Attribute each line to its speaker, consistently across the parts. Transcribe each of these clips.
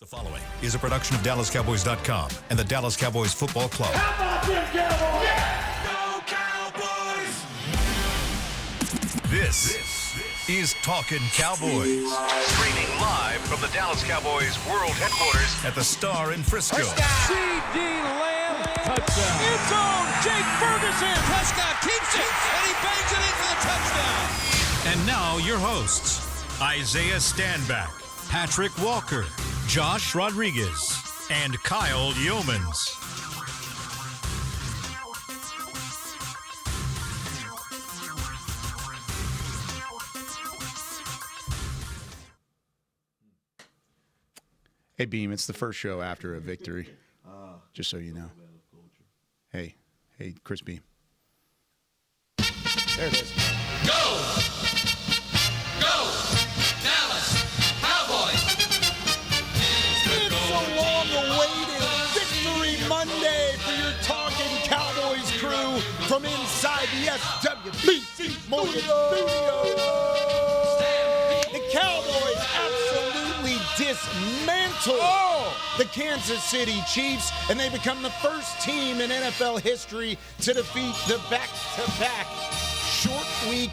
Speaker 1: The following is a production of DallasCowboys.com and the Dallas Cowboys Football Club.
Speaker 2: How about them Cowboys?
Speaker 1: Yeah!
Speaker 2: Go Cowboys!
Speaker 1: This is Talkin Cowboys. Streaming live from the Dallas Cowboys World Headquarters at the Star in Frisco.
Speaker 3: CeeDee Lamb, touchdown.
Speaker 4: End zone, Jake Ferguson. Prescott keeps it, and he bangs it in for the touchdown.
Speaker 1: And now your hosts, Isaiah Stanback, Patrik Walker, Josh Rodriguez, and Kyle Youmans.
Speaker 5: Hey, Beam, it's the first show after a victory, just so you know. Hey, Chris Beam. There it is.
Speaker 4: Go! Go! Dallas Cowboys!
Speaker 3: It's a long-awaited Victory Monday for your Talkin Cowboys crew from inside the SWBC Morgan Studios. The Cowboys absolutely dismantled the Kansas City Chiefs, and they become the first team in NFL history to defeat the back-to-back short week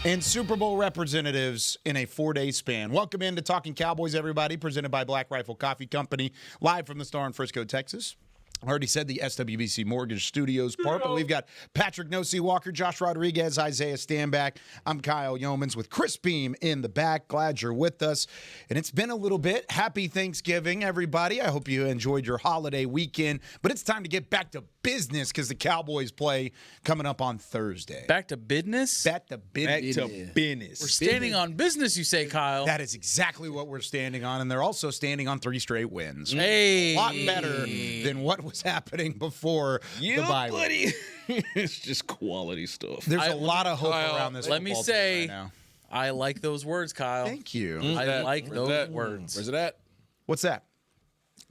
Speaker 3: and Super Bowl representatives in a 4-day span. Welcome into Talkin Cowboys, everybody, presented by Black Rifle Coffee Company, live from the Star in Frisco, Texas. I already said the SWBC Mortgage Studios part, but we've got Patrik Walker, Josh Rodriguez, Isaiah Stanback. I'm Kyle Youmans with Chris Beam in the back. Glad you're with us. And it's been a little bit. Happy Thanksgiving, everybody. I hope you enjoyed your holiday weekend. But it's time to get back to business because the Cowboys play coming up on Thursday.
Speaker 6: Back to business?
Speaker 5: Back to business.
Speaker 6: We're standing on business, you say, Kyle.
Speaker 5: That is exactly what we're standing on. And they're also standing on 3 straight wins.
Speaker 6: Hey.
Speaker 5: A lot better than what was happening before the bye week.
Speaker 7: It's just quality stuff.
Speaker 5: There's a lot of hope around this.
Speaker 6: Let me
Speaker 5: football
Speaker 6: say,
Speaker 5: team right now.
Speaker 6: I like those words, Kyle.
Speaker 5: Thank you.
Speaker 6: I like those words.
Speaker 7: Where's it at?
Speaker 5: What's that?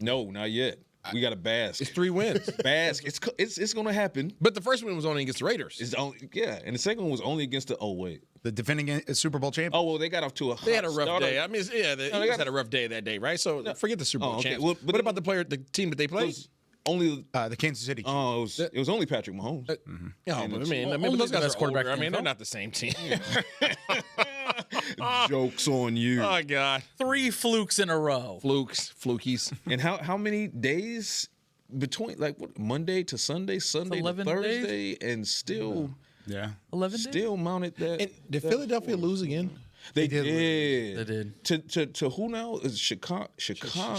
Speaker 7: No, not yet. We got to bask.
Speaker 8: It's 3 wins.
Speaker 7: Bask. It's going to happen.
Speaker 8: But the first one was only against the Raiders.
Speaker 7: It's only, and the second one was only against
Speaker 5: The defending Super Bowl champion.
Speaker 7: Oh, well, they got off to a hot
Speaker 8: They had a rough
Speaker 7: start.
Speaker 8: day. I mean, they had a rough day that day, right? So forget the Super Bowl
Speaker 7: okay.
Speaker 8: champs.
Speaker 7: Well, but
Speaker 8: what about the team that they
Speaker 7: It
Speaker 8: played?
Speaker 7: was only
Speaker 5: The Kansas City Chiefs.
Speaker 7: Oh, it was only Patrick Mahomes.
Speaker 8: Yeah, but I mean,
Speaker 6: only
Speaker 8: those
Speaker 6: the
Speaker 8: guys
Speaker 6: best
Speaker 8: are
Speaker 6: quarterback
Speaker 8: older. I
Speaker 6: in
Speaker 8: mean,
Speaker 6: the
Speaker 8: they're
Speaker 6: NFL.
Speaker 8: not the same team.
Speaker 7: Jokes on you.
Speaker 8: Oh God,
Speaker 6: 3 flukes in a row.
Speaker 8: flukies.
Speaker 7: And how many days between, like, what, Monday to Sunday, Sunday to
Speaker 6: 11
Speaker 7: Thursday, and still
Speaker 6: 11 days?
Speaker 7: still mounted that.
Speaker 8: And did Philadelphia lose again?
Speaker 7: They did.
Speaker 6: They did.
Speaker 7: To who now? Is Chicago.
Speaker 5: I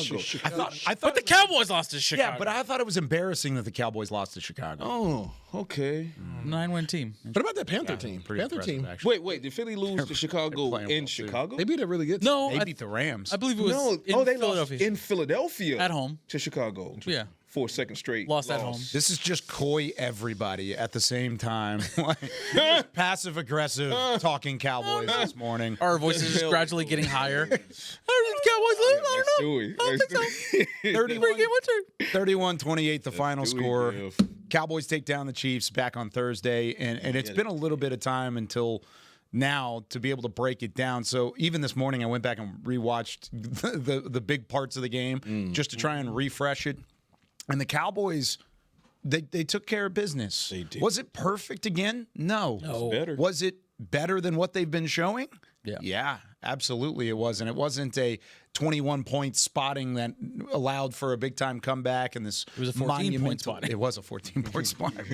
Speaker 5: thought
Speaker 6: But the Cowboys lost to Chicago.
Speaker 5: Yeah, but I thought it was embarrassing that the Cowboys lost to Chicago.
Speaker 7: Oh, okay.
Speaker 6: 9-win team.
Speaker 8: What about that Panther team?
Speaker 5: Pretty
Speaker 8: Panther
Speaker 5: impressive,
Speaker 8: team.
Speaker 5: actually.
Speaker 7: Wait. Did Philly lose to Chicago
Speaker 5: playing
Speaker 7: in
Speaker 5: well, too.
Speaker 7: Chicago?
Speaker 8: They beat a really good.
Speaker 6: No,
Speaker 5: They beat the Rams.
Speaker 6: I believe it was in
Speaker 7: they
Speaker 6: Philadelphia.
Speaker 7: lost in Philadelphia
Speaker 6: At home.
Speaker 7: to Chicago.
Speaker 6: Yeah.
Speaker 7: For a second straight.
Speaker 6: Lost at home.
Speaker 5: This is just coy everybody at the same time. Like, passive-aggressive talking Cowboys this morning.
Speaker 6: Our voices just gradually getting higher. How did the Cowboys lose? I don't know. I don't think so.
Speaker 5: 31-28, the final score. Cowboys take down the Chiefs back on Thursday, and it's been a little bit of time until now to be able to break it down. So even this morning, I went back and rewatched the big parts of the game just to try and refresh it. And the Cowboys, they took care of business.
Speaker 7: They did.
Speaker 5: Was it perfect again? No.
Speaker 7: better.
Speaker 5: Was it better than what they've been showing?
Speaker 6: Yeah.
Speaker 5: Yeah, absolutely it was. And it wasn't a 21-point spotting that allowed for a big-time comeback and this
Speaker 6: It was a 14-point
Speaker 5: monumental-
Speaker 6: spotting.
Speaker 5: It was a 14-point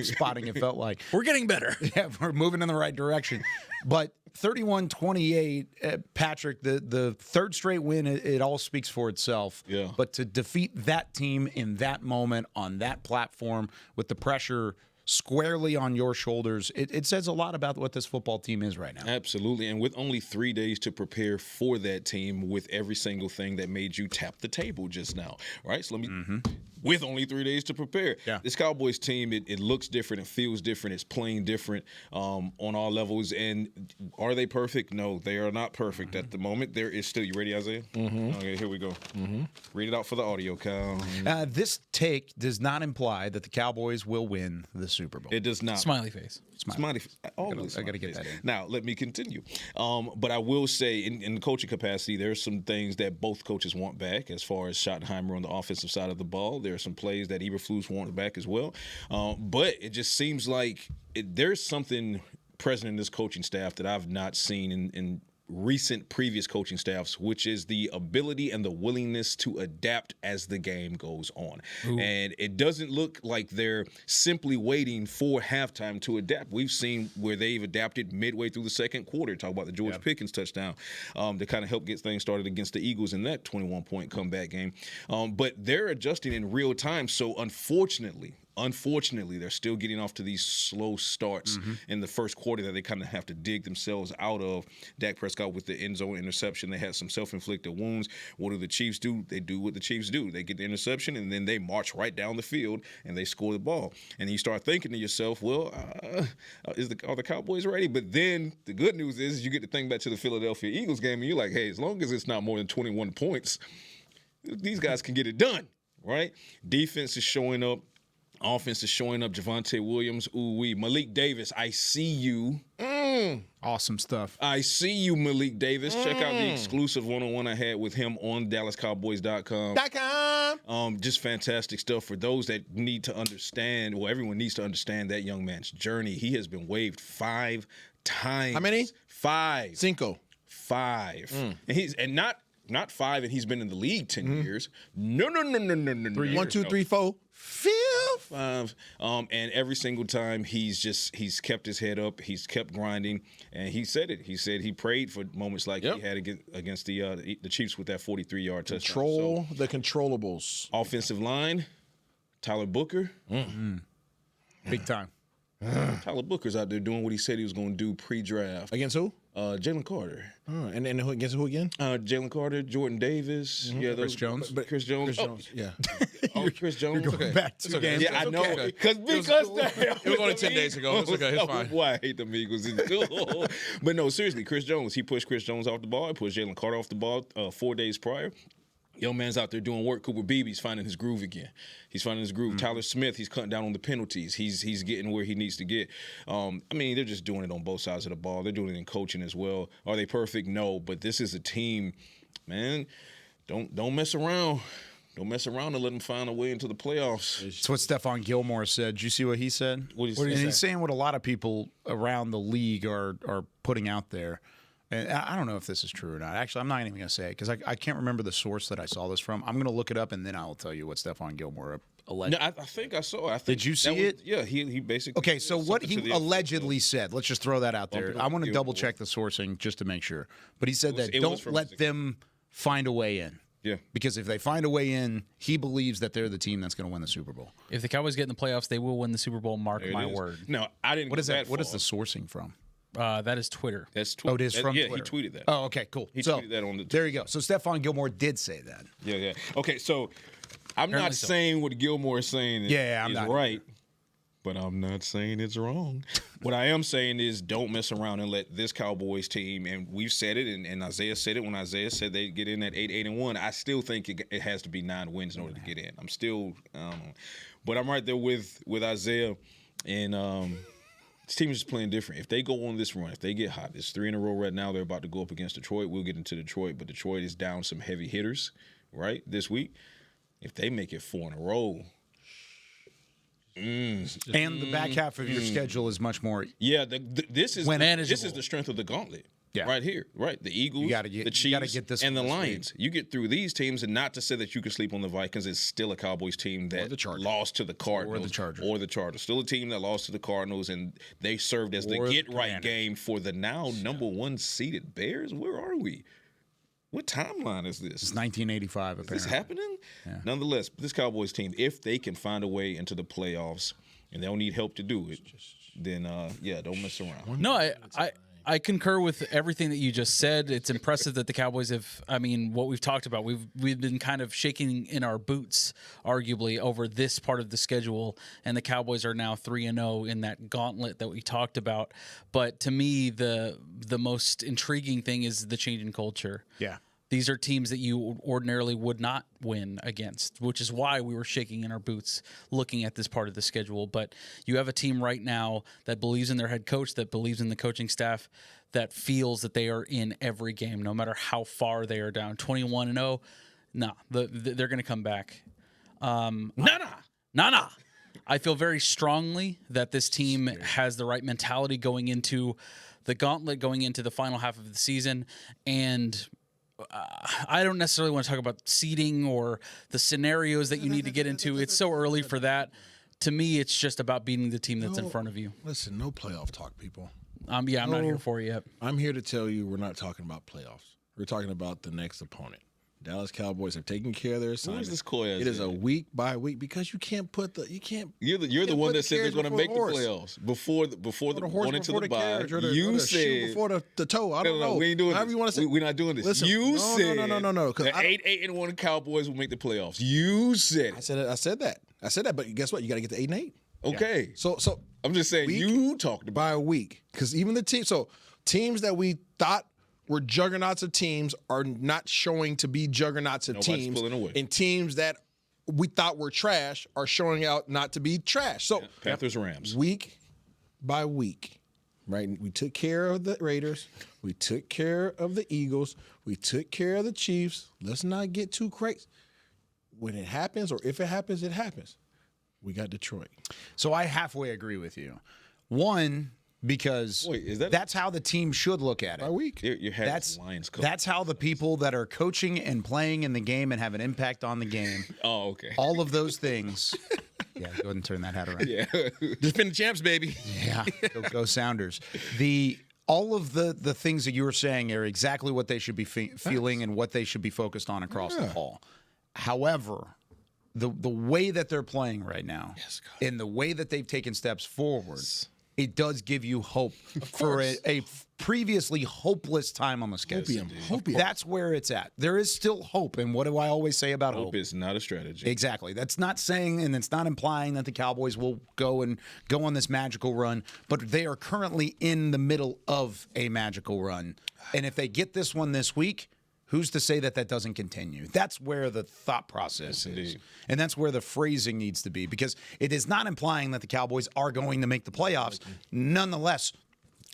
Speaker 5: spotting, it felt like.
Speaker 6: We're getting better.
Speaker 5: Yeah, we're moving in the right direction. But 31-28, Patrik, the third straight win, it all speaks for itself.
Speaker 7: Yeah.
Speaker 5: But to defeat that team in that moment on that platform with the pressure squarely on your shoulders, it says a lot about what this football team is right now.
Speaker 7: Absolutely. And with only 3 days to prepare for that team with every single thing that made you tap the table just now, right? So let me with only 3 days to prepare.
Speaker 5: Yeah.
Speaker 7: This Cowboys team, it looks different, it feels different, it's playing different on all levels. And are they perfect? No, they are not perfect at the moment. There is still, you ready, Isaiah? Okay, here we go. Read it out for the audio, Kyle.
Speaker 5: This take does not imply that the Cowboys will win the Super Bowl.
Speaker 7: It does not.
Speaker 6: Smiley face.
Speaker 7: Smiley. Always
Speaker 5: I got to
Speaker 7: smiley
Speaker 5: get
Speaker 7: face.
Speaker 5: that in.
Speaker 7: Now, let me continue. But I will say, in the coaching capacity, there's some things that both coaches want back as far as Schottenheimer on the offensive side of the ball. There are some plays that Eberflus wants back as well. But it just seems like there's something present in this coaching staff that I've not seen in recent previous coaching staffs, which is the ability and the willingness to adapt as the game goes on. Ooh. And it doesn't look like they're simply waiting for halftime to adapt. We've seen where they've adapted midway through the second quarter. Talk about the George Pickens touchdown to kind of help get things started against the Eagles in that 21-point comeback game. But they're adjusting in real time. So unfortunately, they're still getting off to these slow starts in the first quarter that they kind of have to dig themselves out of. Dak Prescott with the end zone interception. They had some self-inflicted wounds. What do the Chiefs do? They do what the Chiefs do. They get the interception, and then they march right down the field, and they score the ball. And you start thinking to yourself, well, are the Cowboys ready? But then the good news is you get to think back to the Philadelphia Eagles game, and you're like, hey, as long as it's not more than 21 points, these guys can get it done, right? Defense is showing up. Offense is showing up. Javonte Williams, ooh-wee. Malik Davis, I see you.
Speaker 5: Awesome stuff.
Speaker 7: I see you, Malik Davis. Check out the exclusive one-on-one I had with him on DallasCowboys.com. Just fantastic stuff for those that need to understand. Well, everyone needs to understand that young man's journey. He has been waived 5 times.
Speaker 8: How many?
Speaker 7: 5.
Speaker 8: Cinco.
Speaker 7: 5. And not 5, and he's been in the league 10 years. No.
Speaker 8: 1, 2, 3, 4, 5.
Speaker 7: And every single time he's kept his head up, he's kept grinding, and he said it. He said he prayed for moments like he had against the Chiefs with that 43-yard touchdown.
Speaker 8: Control the controllables.
Speaker 7: Offensive line, Tyler Booker.
Speaker 5: Big time.
Speaker 7: Tyler Booker's out there doing what he said he was going to do pre-draft.
Speaker 8: Against who?
Speaker 7: Jalen Carter.
Speaker 8: And who against who again?
Speaker 7: Jalen Carter, Jordan Davis. Yeah,
Speaker 5: Chris Jones.
Speaker 7: Chris Jones.
Speaker 8: Yeah.
Speaker 7: Chris Jones.
Speaker 5: You're going back 2 games.
Speaker 7: Yeah, I know.
Speaker 8: Okay.
Speaker 7: Because
Speaker 8: it was only 10 days ago. It's okay. It's fine.
Speaker 7: Why I hate them Eagles. But no, seriously, Chris Jones. He pushed Chris Jones off the ball. He pushed Jalen Carter off the ball 4 days prior. Young man's out there doing work. Cooper Beebe's finding his groove again. He's finding his groove. Tyler Smith, he's cutting down on the penalties. He's getting where he needs to get. I mean, they're just doing it on both sides of the ball. They're doing it in coaching as well. Are they perfect? No, but this is a team, man. Don't mess around. Don't mess around and let them find a way into the playoffs.
Speaker 5: That's what Stephon Gilmore said. Did you see what he said?
Speaker 7: What did he
Speaker 5: And
Speaker 7: say?
Speaker 5: he's saying what a lot of people around the league are putting out there. And I don't know if this is true or not. Actually, I'm not even going to say it because I can't remember the source that I saw this from. I'm going to look it up, and then I'll tell you what Stephon Gilmore alleged.
Speaker 7: No, I think I saw it.
Speaker 5: Did you see it?
Speaker 7: Yeah, he basically.
Speaker 5: Okay, so what
Speaker 7: something to
Speaker 5: he
Speaker 7: the
Speaker 5: allegedly said, let's just throw that out there.
Speaker 7: Bump it up
Speaker 5: I want to
Speaker 7: Gilmore.
Speaker 5: double check the sourcing just to make sure. But he said that
Speaker 7: it was
Speaker 5: don't
Speaker 7: from
Speaker 5: let
Speaker 7: his-
Speaker 5: them find a way in.
Speaker 7: Yeah.
Speaker 5: Because if they find a way in, he believes that they're the team that's going to win the Super Bowl.
Speaker 6: If the Cowboys get in the playoffs, they will win the Super Bowl. Mark
Speaker 7: There it
Speaker 6: my
Speaker 7: is.
Speaker 6: word.
Speaker 7: No, I didn't.
Speaker 5: What is
Speaker 7: go
Speaker 5: that? What is
Speaker 7: far.
Speaker 5: the sourcing from?
Speaker 6: That is Twitter.
Speaker 7: That's
Speaker 5: Oh, it is from
Speaker 7: yeah,
Speaker 5: Twitter.
Speaker 7: he tweeted that.
Speaker 5: Oh, okay, cool.
Speaker 7: He
Speaker 5: so,
Speaker 7: tweeted that on the.
Speaker 5: there you go. So Stephon Gilmore did say that.
Speaker 7: Yeah. Okay, so I'm
Speaker 6: Apparently
Speaker 7: not
Speaker 6: so.
Speaker 7: saying what Gilmore is saying is,
Speaker 5: I'm not
Speaker 7: right, but I'm not saying it's wrong. What I am saying is don't mess around and let this Cowboys team, and we've said it, and Isaiah said it when Isaiah said they get in at 8-1. I still think it has to be 9 wins in order to get in. I'm still, but I'm right there with Isaiah, and this team is just playing different. If they go on this run, if they get hot, it's 3 in a row right now. They're about to go up against Detroit. We'll get into Detroit, but Detroit is down some heavy hitters, right, this week. If they make it 4 in a row.
Speaker 5: And the back half of your schedule is much more.
Speaker 7: Yeah, this is
Speaker 6: manageable.
Speaker 7: the strength of the gauntlet.
Speaker 5: Yeah.
Speaker 7: Right here, right. The Eagles, the Chiefs,
Speaker 5: this
Speaker 7: and the
Speaker 5: one this
Speaker 7: Lions. You get through these teams, and not to say that you can sleep on the Vikings. It's still a Cowboys team that lost to the Cardinals. Or the Chargers. Still a team that lost to the Cardinals, and they served as the get-right game for the now number 1 seeded Bears. Where are we? What timeline is this?
Speaker 5: It's 1985, apparently.
Speaker 7: Is this happening?
Speaker 5: Yeah.
Speaker 7: Nonetheless, this Cowboys team, if they can find a way into the playoffs, and they don't need help to do it, then, don't mess around.
Speaker 6: No, I concur with everything that you just said. It's impressive that the Cowboys have, what we've talked about. We've been kind of shaking in our boots, arguably, over this part of the schedule, and the Cowboys are now 3-0 in that gauntlet that we talked about. But to me, the most intriguing thing is the change in culture.
Speaker 5: Yeah.
Speaker 6: These are teams that you ordinarily would not win against, which is why we were shaking in our boots looking at this part of the schedule. But you have a team right now that believes in their head coach, that believes in the coaching staff, that feels that they are in every game, no matter how far they are down. 21-0, they're going to come back. Nah. I feel very strongly that this team has the right mentality going into the gauntlet, going into the final half of the season, and I don't necessarily want to talk about seeding or the scenarios that you need to get into. It's so early for that. To me, it's just about beating the team that's in front of you.
Speaker 9: Listen, no playoff talk, people.
Speaker 6: I'm not here for it yet.
Speaker 9: I'm here to tell you we're not talking about playoffs. We're talking about the next opponent. Dallas Cowboys have taken care of their assignment.
Speaker 7: Where's this Coy?
Speaker 9: It is a week by week because you can't put the
Speaker 7: You're the one that said they're going to make the playoffs before the
Speaker 9: horse
Speaker 7: going into
Speaker 9: before
Speaker 7: the
Speaker 9: the
Speaker 7: bye.
Speaker 9: carriage or the
Speaker 7: You
Speaker 9: shoe
Speaker 7: said
Speaker 9: before the toe. I don't know.
Speaker 7: We ain't doing
Speaker 9: However
Speaker 7: this.
Speaker 9: you want to say.
Speaker 7: We're not doing this.
Speaker 9: Listen,
Speaker 7: You said
Speaker 9: no.
Speaker 7: The 8-1 Cowboys will make the playoffs. You said it.
Speaker 9: I said that. But guess what? You got to get to 8-8.
Speaker 7: Okay.
Speaker 9: So
Speaker 7: I'm just saying you talked about
Speaker 9: by a week because even the teams that we thought were juggernauts of teams are not showing to be juggernauts of
Speaker 7: Nobody's
Speaker 9: teams,
Speaker 7: pulling away.
Speaker 9: and teams that we thought were trash are showing out not to be trash. So
Speaker 7: Panthers, Rams,
Speaker 9: week by week, right? We took care of the Raiders, we took care of the Eagles, we took care of the Chiefs. Let's not get too crazy. When it happens, or if it happens, it happens. We got Detroit.
Speaker 5: So I halfway agree with you. One, because that's how the team should look at it.
Speaker 9: By week.
Speaker 7: You had Lions coach.
Speaker 5: That's how the people that are coaching and playing in the game and have an impact on the game.
Speaker 7: Oh, okay.
Speaker 5: All of those things. Yeah, go ahead and turn that hat around.
Speaker 7: Yeah.
Speaker 9: Defend the champs, baby.
Speaker 5: Yeah, go Sounders. All of the things that you were saying are exactly what they should be feeling and what they should be focused on across the ball. However, the way that they're playing right now and the way that they've taken steps forward, it does give you hope for a previously hopeless time on the schedule.
Speaker 9: Hopium.
Speaker 5: That's where it's at. There is still hope. And what do I always say about hope?
Speaker 7: Hope is not a strategy.
Speaker 5: Exactly. That's not saying and it's not implying that the Cowboys will go on this magical run, but they are currently in the middle of a magical run. And if they get this one this week, who's to say that doesn't continue? That's where the thought process is. And that's where the phrasing needs to be, because it is not implying that the Cowboys are going to make the playoffs, nonetheless,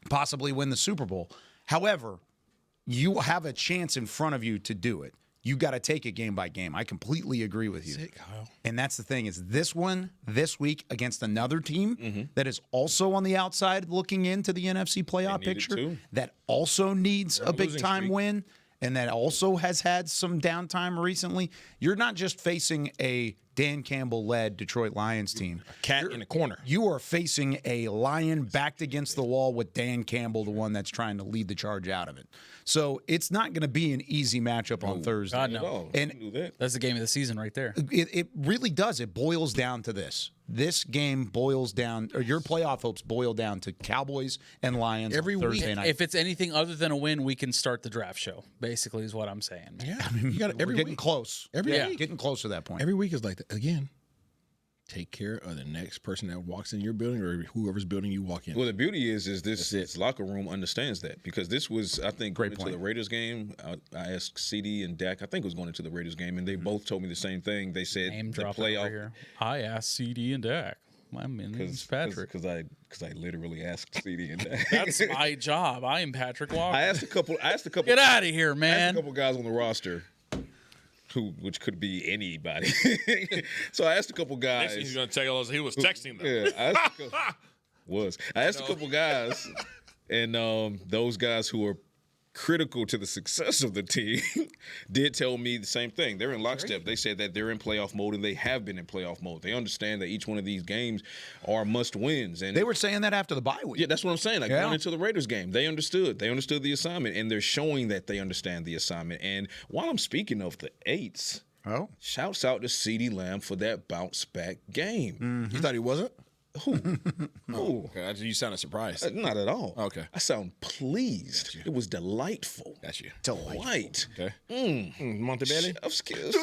Speaker 5: possibly win the Super Bowl. However, you have a chance in front of you to do it. You got to take it game by game. I completely agree with you.
Speaker 9: Kyle.
Speaker 5: And that's the thing is this one, this week, against another team that is also on the outside looking into the NFC playoff picture, that also needs a big-time win, and that also has had some downtime recently. You're not just facing a Dan Campbell-led Detroit Lions team.
Speaker 9: A cat in the corner.
Speaker 5: You are facing a lion backed against the wall with Dan Campbell, the one that's trying to lead the charge out of it. So it's not going to be an easy matchup on Thursday.
Speaker 6: God, no.
Speaker 5: And
Speaker 6: that's the game of the season right there.
Speaker 5: it really does. It boils down to this. This game boils down, or your playoff hopes boil down to Cowboys and Lions
Speaker 9: every
Speaker 5: on Thursday night.
Speaker 6: If it's anything other than a win, we can start the draft show, basically, is what I'm saying.
Speaker 9: Yeah. I mean, you got every
Speaker 5: We're getting
Speaker 9: week.
Speaker 5: close. Getting close to that point.
Speaker 9: Every week is like that. Again, take care of the next person that walks in your building or whoever's building you walk in.
Speaker 7: Well, the beauty is this locker room understands that, because this was, I think,
Speaker 5: Great
Speaker 7: going
Speaker 5: point.
Speaker 7: into the Raiders game. I asked CeeDee and Dak, I think it was going into the Raiders game, and they both told me the same thing. They said
Speaker 6: Name
Speaker 7: the
Speaker 6: drop
Speaker 7: playoff.
Speaker 6: over here. I asked CeeDee and Dak. My name's Patrick.
Speaker 7: Because I literally asked CeeDee and Dak.
Speaker 6: That's my job. I am Patrik Walker.
Speaker 7: I asked a couple.
Speaker 6: Get out of here,
Speaker 7: I asked
Speaker 6: man.
Speaker 7: a couple guys on the roster, which could be anybody. So I asked a couple guys.
Speaker 8: Next thing he's going to tell us he was texting them.
Speaker 7: Yeah, I asked a couple guys, and those guys who are critical to the success of the team did tell me the same thing. They're in lockstep. They said that they're in playoff mode, and they have been in playoff mode. They understand that each one of these games are must-wins. And
Speaker 5: They were saying that after the bye week.
Speaker 7: yeah, that's what I'm saying. Like going into the Raiders game, they understood. They understood the assignment, and they're showing that they understand the assignment. And while I'm speaking of the eights, shouts out to CeeDee Lamb for that bounce-back game.
Speaker 9: You thought he wasn't?
Speaker 7: Who?
Speaker 9: Okay, you sounded surprised.
Speaker 7: Not at all.
Speaker 9: Okay.
Speaker 7: I sound pleased. It was delightful.
Speaker 9: That's you.
Speaker 7: Delight.
Speaker 9: Okay. Montebello?
Speaker 7: Chef's kiss.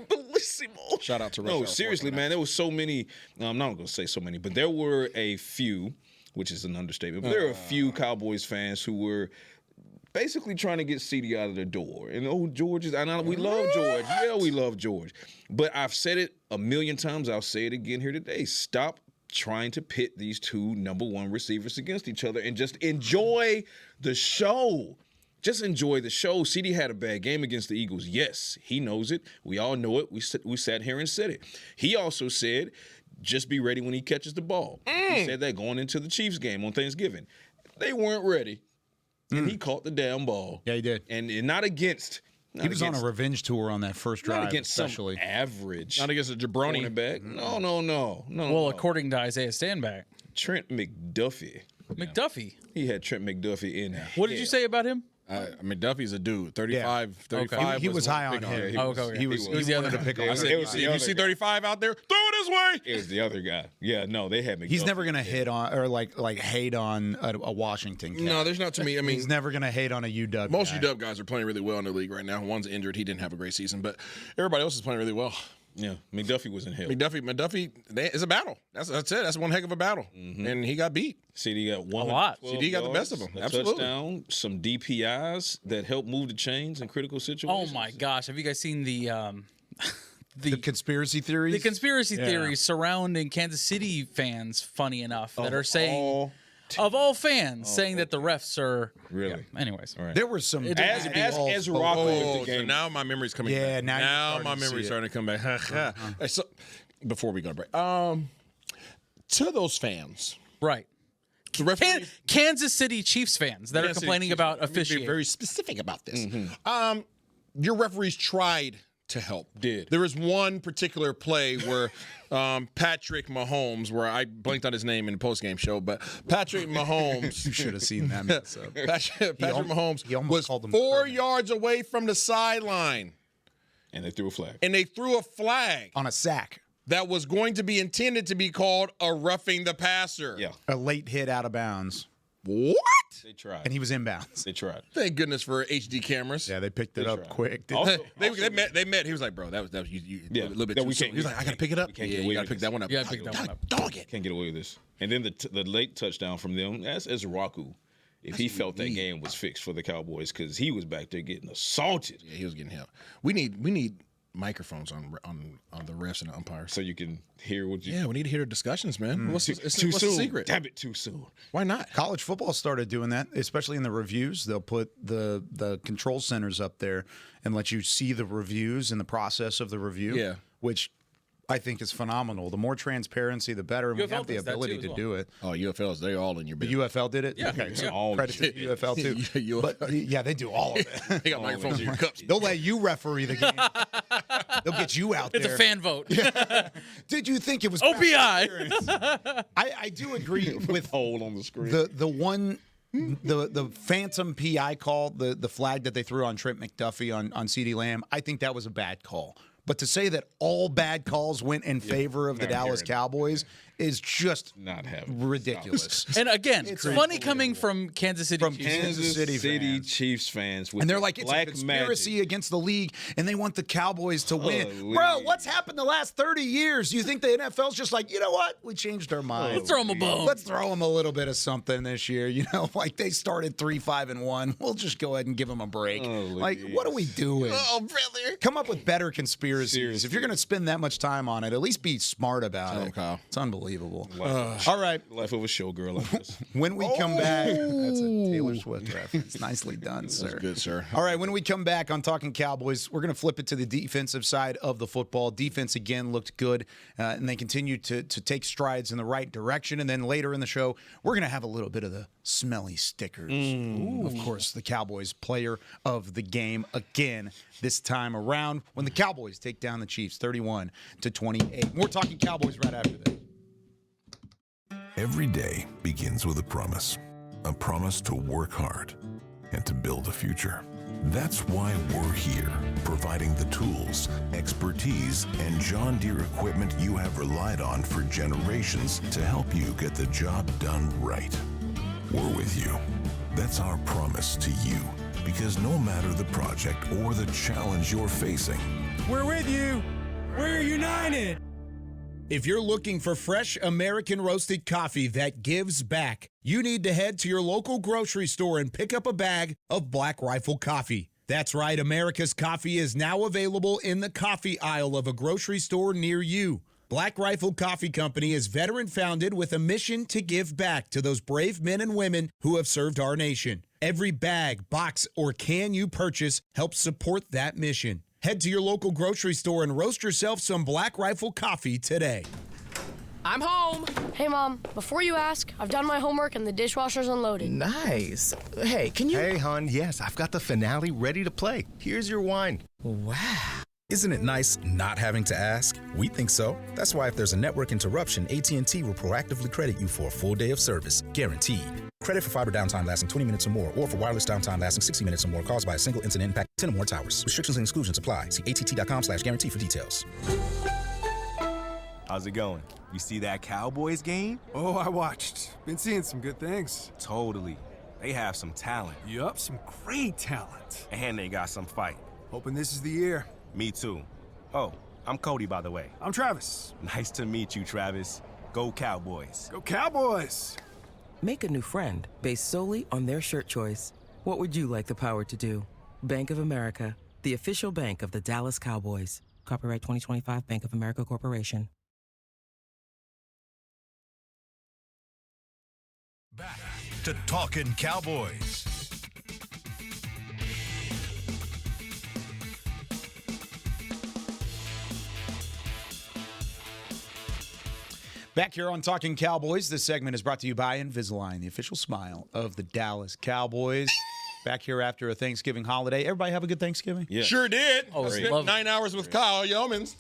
Speaker 7: Bellissimo.
Speaker 9: Shout out to
Speaker 7: No,
Speaker 9: Rush Hour
Speaker 7: seriously,
Speaker 9: 49.
Speaker 7: man. There was so many. I'm not going to say so many, but there were a few, which is an understatement, but there were a few Cowboys fans who were basically trying to get CeeDee out of the door. And George is, we love George. Yeah, we love George. But I've said it a million times. I'll say it again here today. Stop trying to pit these two number one receivers against each other and just enjoy the show. Just enjoy the show. CeeDee had a bad game against the Eagles. Yes, he knows it. We all know it. We sat here and said it. He also said, just be ready when he catches the ball. He said that going into the Chiefs game on Thanksgiving. They weren't ready. And he caught the damn ball.
Speaker 5: Yeah, he did.
Speaker 7: And not against.
Speaker 5: He was on a revenge tour on that first drive,
Speaker 7: not against
Speaker 5: especially.
Speaker 7: Some average.
Speaker 8: Not against a jabroni.
Speaker 7: Cornerback. No.
Speaker 6: Well, according to Isaiah Stanback.
Speaker 7: Trent McDuffie.
Speaker 6: McDuffie.
Speaker 7: He had Trent McDuffie in there.
Speaker 6: What did you say about him?
Speaker 8: McDuffie's a dude. 35.
Speaker 5: Okay. He was high on him.
Speaker 7: He was the other to pick on.
Speaker 8: If you see 35 out there, throw it his way.
Speaker 7: It was the other guy. Yeah, no, they had McDuffie.
Speaker 5: He's never gonna hit on or like hate on a Washington cat.
Speaker 8: No, there's not to me. I mean,
Speaker 5: he's never gonna hate on a UW.
Speaker 8: Most
Speaker 5: guy.
Speaker 8: UW guys are playing really well in the league right now. One's injured; he didn't have a great season, but everybody else is playing really well.
Speaker 7: Yeah, McDuffie was in hell.
Speaker 8: McDuffie, it's a battle. That's it. That's one heck of a battle, and he got beat.
Speaker 7: CeeDee got one.
Speaker 6: A lot.
Speaker 8: CeeDee got the best of them.
Speaker 7: A
Speaker 8: Absolutely.
Speaker 7: touchdown, some DPIs that help move the chains in critical situations.
Speaker 6: Oh my gosh! Have you guys seen the
Speaker 5: conspiracy theories?
Speaker 6: The conspiracy theories surrounding Kansas City fans, funny enough, that are saying of all fans saying that the refs are
Speaker 7: really.
Speaker 6: Yeah, anyways,
Speaker 7: Right.
Speaker 5: There were some
Speaker 7: as Rocco with the game.
Speaker 8: So now my memory's coming back.
Speaker 5: Yeah, now
Speaker 8: my memory's starting to come back. So before we go to break, to those fans,
Speaker 6: right?
Speaker 8: The referees,
Speaker 6: Kansas City Chiefs fans that are complaining about officiating.
Speaker 8: Be very specific about this. Your referees tried to help.
Speaker 7: Did.
Speaker 8: There was one particular play where Patrik Mahomes, where I blanked on his name in the postgame show, but Patrik Mahomes.
Speaker 5: You should have seen that mess up.
Speaker 8: Patrik Mahomes was
Speaker 5: called him
Speaker 8: 4 yards away from the sideline.
Speaker 7: And they threw a flag.
Speaker 8: And they threw a flag
Speaker 5: On a sack.
Speaker 8: that was going to be intended to be called a roughing the passer.
Speaker 7: Yeah.
Speaker 5: A late hit out of bounds.
Speaker 8: What?
Speaker 7: They tried.
Speaker 5: And he was inbounds.
Speaker 7: They tried.
Speaker 8: Thank goodness for HD cameras.
Speaker 5: Yeah, they picked it up
Speaker 7: tried.
Speaker 5: quick.
Speaker 8: They met. He was like, bro, that was you
Speaker 7: Yeah,
Speaker 8: a little bit
Speaker 7: that
Speaker 8: too
Speaker 7: we
Speaker 8: soon.
Speaker 7: can't-
Speaker 8: He was like, I gotta pick it up.
Speaker 7: we can't
Speaker 8: Yeah,
Speaker 7: get
Speaker 8: you
Speaker 7: away
Speaker 8: gotta
Speaker 7: with
Speaker 8: pick
Speaker 7: this.
Speaker 8: that one up.
Speaker 6: You gotta pick that one up.
Speaker 8: Dog it.
Speaker 7: Can't get away with this. And then the late touchdown from them, that's Raku. If he felt that game was fixed for the Cowboys, because he was back there getting assaulted.
Speaker 8: Yeah, he was getting help. We need microphones on the refs and the umpires.
Speaker 7: So you can hear what you.
Speaker 8: Yeah, we need to hear the discussions, man. What's
Speaker 7: Too
Speaker 8: the
Speaker 7: soon.
Speaker 8: secret?
Speaker 7: Damn it, too soon.
Speaker 8: Why not?
Speaker 5: College football started doing that, especially in the reviews. They'll put the control centers up there and let you see the reviews and the process of the review.
Speaker 8: Yeah.
Speaker 5: Which I think is phenomenal. The more transparency, the better. And we
Speaker 6: UFL
Speaker 5: have the
Speaker 6: does that
Speaker 5: ability
Speaker 6: too
Speaker 5: to
Speaker 6: as
Speaker 5: do it.
Speaker 8: Oh, UFLs, they're all in your
Speaker 5: The
Speaker 8: business.
Speaker 5: UFL did it?
Speaker 6: Yeah.
Speaker 5: Okay. So
Speaker 7: All
Speaker 5: credit to the UFL too.
Speaker 8: Yeah,
Speaker 5: But yeah, they do all of it.
Speaker 8: They got microphones in your cups.
Speaker 5: They'll let you referee the game. They'll get you out
Speaker 6: It's
Speaker 5: there.
Speaker 6: a fan vote.
Speaker 5: Did you think it was
Speaker 6: OPI.
Speaker 5: I do agree with
Speaker 7: Hole on the screen.
Speaker 5: the phantom PI call, the flag that they threw on Trent McDuffie on CeeDee Lamb. I think that was a bad call. But to say that all bad calls went in favor of the Dallas Cowboys is just
Speaker 7: Not having
Speaker 5: ridiculous.
Speaker 6: And again,
Speaker 5: It's
Speaker 6: funny
Speaker 5: unbelievable.
Speaker 6: coming from Kansas City. Chiefs.
Speaker 5: Kansas City fans.
Speaker 7: Chiefs fans with
Speaker 5: And they're like, it's a
Speaker 7: black
Speaker 5: conspiracy
Speaker 7: magic.
Speaker 5: against the league, and they want the Cowboys to win.
Speaker 7: Holy.
Speaker 5: Bro, what's happened the last 30 years? You think the NFL's just like, you know what? We changed our mind.
Speaker 6: Let's throw them a bone.
Speaker 5: Let's throw them a little bit of something this year. You know, like they started 3-5-1. We'll just go ahead and give them a break. Like, what are we doing?
Speaker 8: Oh, brother.
Speaker 5: Come up with better conspiracies.
Speaker 7: Seriously.
Speaker 5: If you're going to spend that much time on it, at least be smart about it.
Speaker 8: Kyle.
Speaker 5: It's unbelievable.
Speaker 7: Life
Speaker 5: All right.
Speaker 7: of a showgirl like this.
Speaker 5: When we come back, that's a Taylor Swift reference. Nicely done, sir.
Speaker 8: Good, sir.
Speaker 5: All right, when we come back on Talking Cowboys, we're going to flip it to the defensive side of the football. Defense, again, looked good, and they continue to take strides in the right direction. And then later in the show, we're going to have a little bit of the Smelly Stickers. Of course, the Cowboys player of the game again this time around when the Cowboys take down the Chiefs 31-28. More Talking Cowboys right after this.
Speaker 10: Every day begins with a promise to work hard and to build a future. That's why we're here, providing the tools, expertise, and John Deere equipment you have relied on for generations to help you get the job done right. We're with you. That's our promise to you, because no matter the project or the challenge you're facing,
Speaker 11: we're with you. We're united.
Speaker 5: If you're looking for fresh American roasted coffee that gives back, you need to head to your local grocery store and pick up a bag of Black Rifle coffee. That's right, America's coffee is now available in the coffee aisle of a grocery store near you. Black Rifle Coffee Company is veteran-founded with a mission to give back to those brave men and women who have served our nation. Every bag, box, or can you purchase helps support that mission. Head to your local grocery store and roast yourself some Black Rifle coffee today.
Speaker 11: I'm home. Hey, Mom, before you ask, I've done my homework and the dishwasher's unloaded.
Speaker 12: Nice. Hey, can you... Hey, hon, yes, I've got the finale ready to play. Here's your wine.
Speaker 13: Wow. Isn't it nice not having to ask? We think so. That's why if there's a network interruption, AT&T will proactively credit you for a full day of service, guaranteed. Credit for fiber downtime lasting 20 minutes or more, or for wireless downtime lasting 60 minutes or more caused by a single incident impact 10 or more towers. Restrictions and exclusions apply. See att.com/guarantee for details.
Speaker 12: How's it going? You see that Cowboys game?
Speaker 14: Oh, I watched. Been seeing some good things.
Speaker 12: Totally. They have some talent.
Speaker 14: Yup, some great talent.
Speaker 12: And they got some fight.
Speaker 14: Hoping this is the year.
Speaker 12: Me too. Oh, I'm Cody, by the way.
Speaker 14: I'm Travis.
Speaker 12: Nice to meet you, Travis. Go Cowboys.
Speaker 14: Go Cowboys!
Speaker 15: Make a new friend based solely on their shirt choice. What would you like the power to do? Bank of America, the official bank of the Dallas Cowboys. Copyright 2025 Bank of America Corporation.
Speaker 1: Back to Talkin Cowboys.
Speaker 5: Back here on Talkin Cowboys, this segment is brought to you by Invisalign, the official smile of the Dallas Cowboys. Back here after a Thanksgiving holiday. Everybody have a good Thanksgiving?
Speaker 8: Yeah. Sure did.
Speaker 6: Oh,
Speaker 8: I spent 9 hours with Kyle Youmans.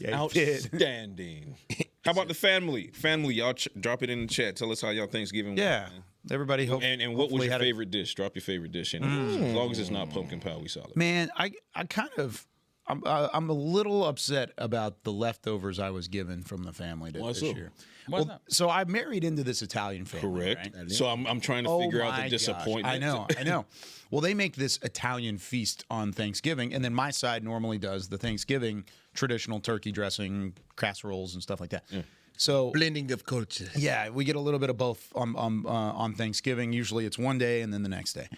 Speaker 5: Yeah,
Speaker 7: outstanding. How about the family? Family, y'all drop it in the chat. Tell us how y'all Thanksgiving went.
Speaker 5: Yeah. Everybody hope.
Speaker 7: And what was your favorite dish? Drop your favorite dish in. As long as it's not pumpkin pie, we solid.
Speaker 5: Man, I kind of... I'm a little upset about the leftovers I was given from the family this year.
Speaker 6: Why not?
Speaker 5: So I married into this Italian family.
Speaker 7: Correct.
Speaker 5: Right?
Speaker 7: So I'm trying to figure out the disappointment.
Speaker 5: I know. Well, they make this Italian feast on Thanksgiving, and then my side normally does the Thanksgiving traditional turkey dressing, casseroles, and stuff like that. Yeah. So
Speaker 9: blending of cultures.
Speaker 5: Yeah, we get a little bit of both on Thanksgiving. Usually it's one day and then the next day.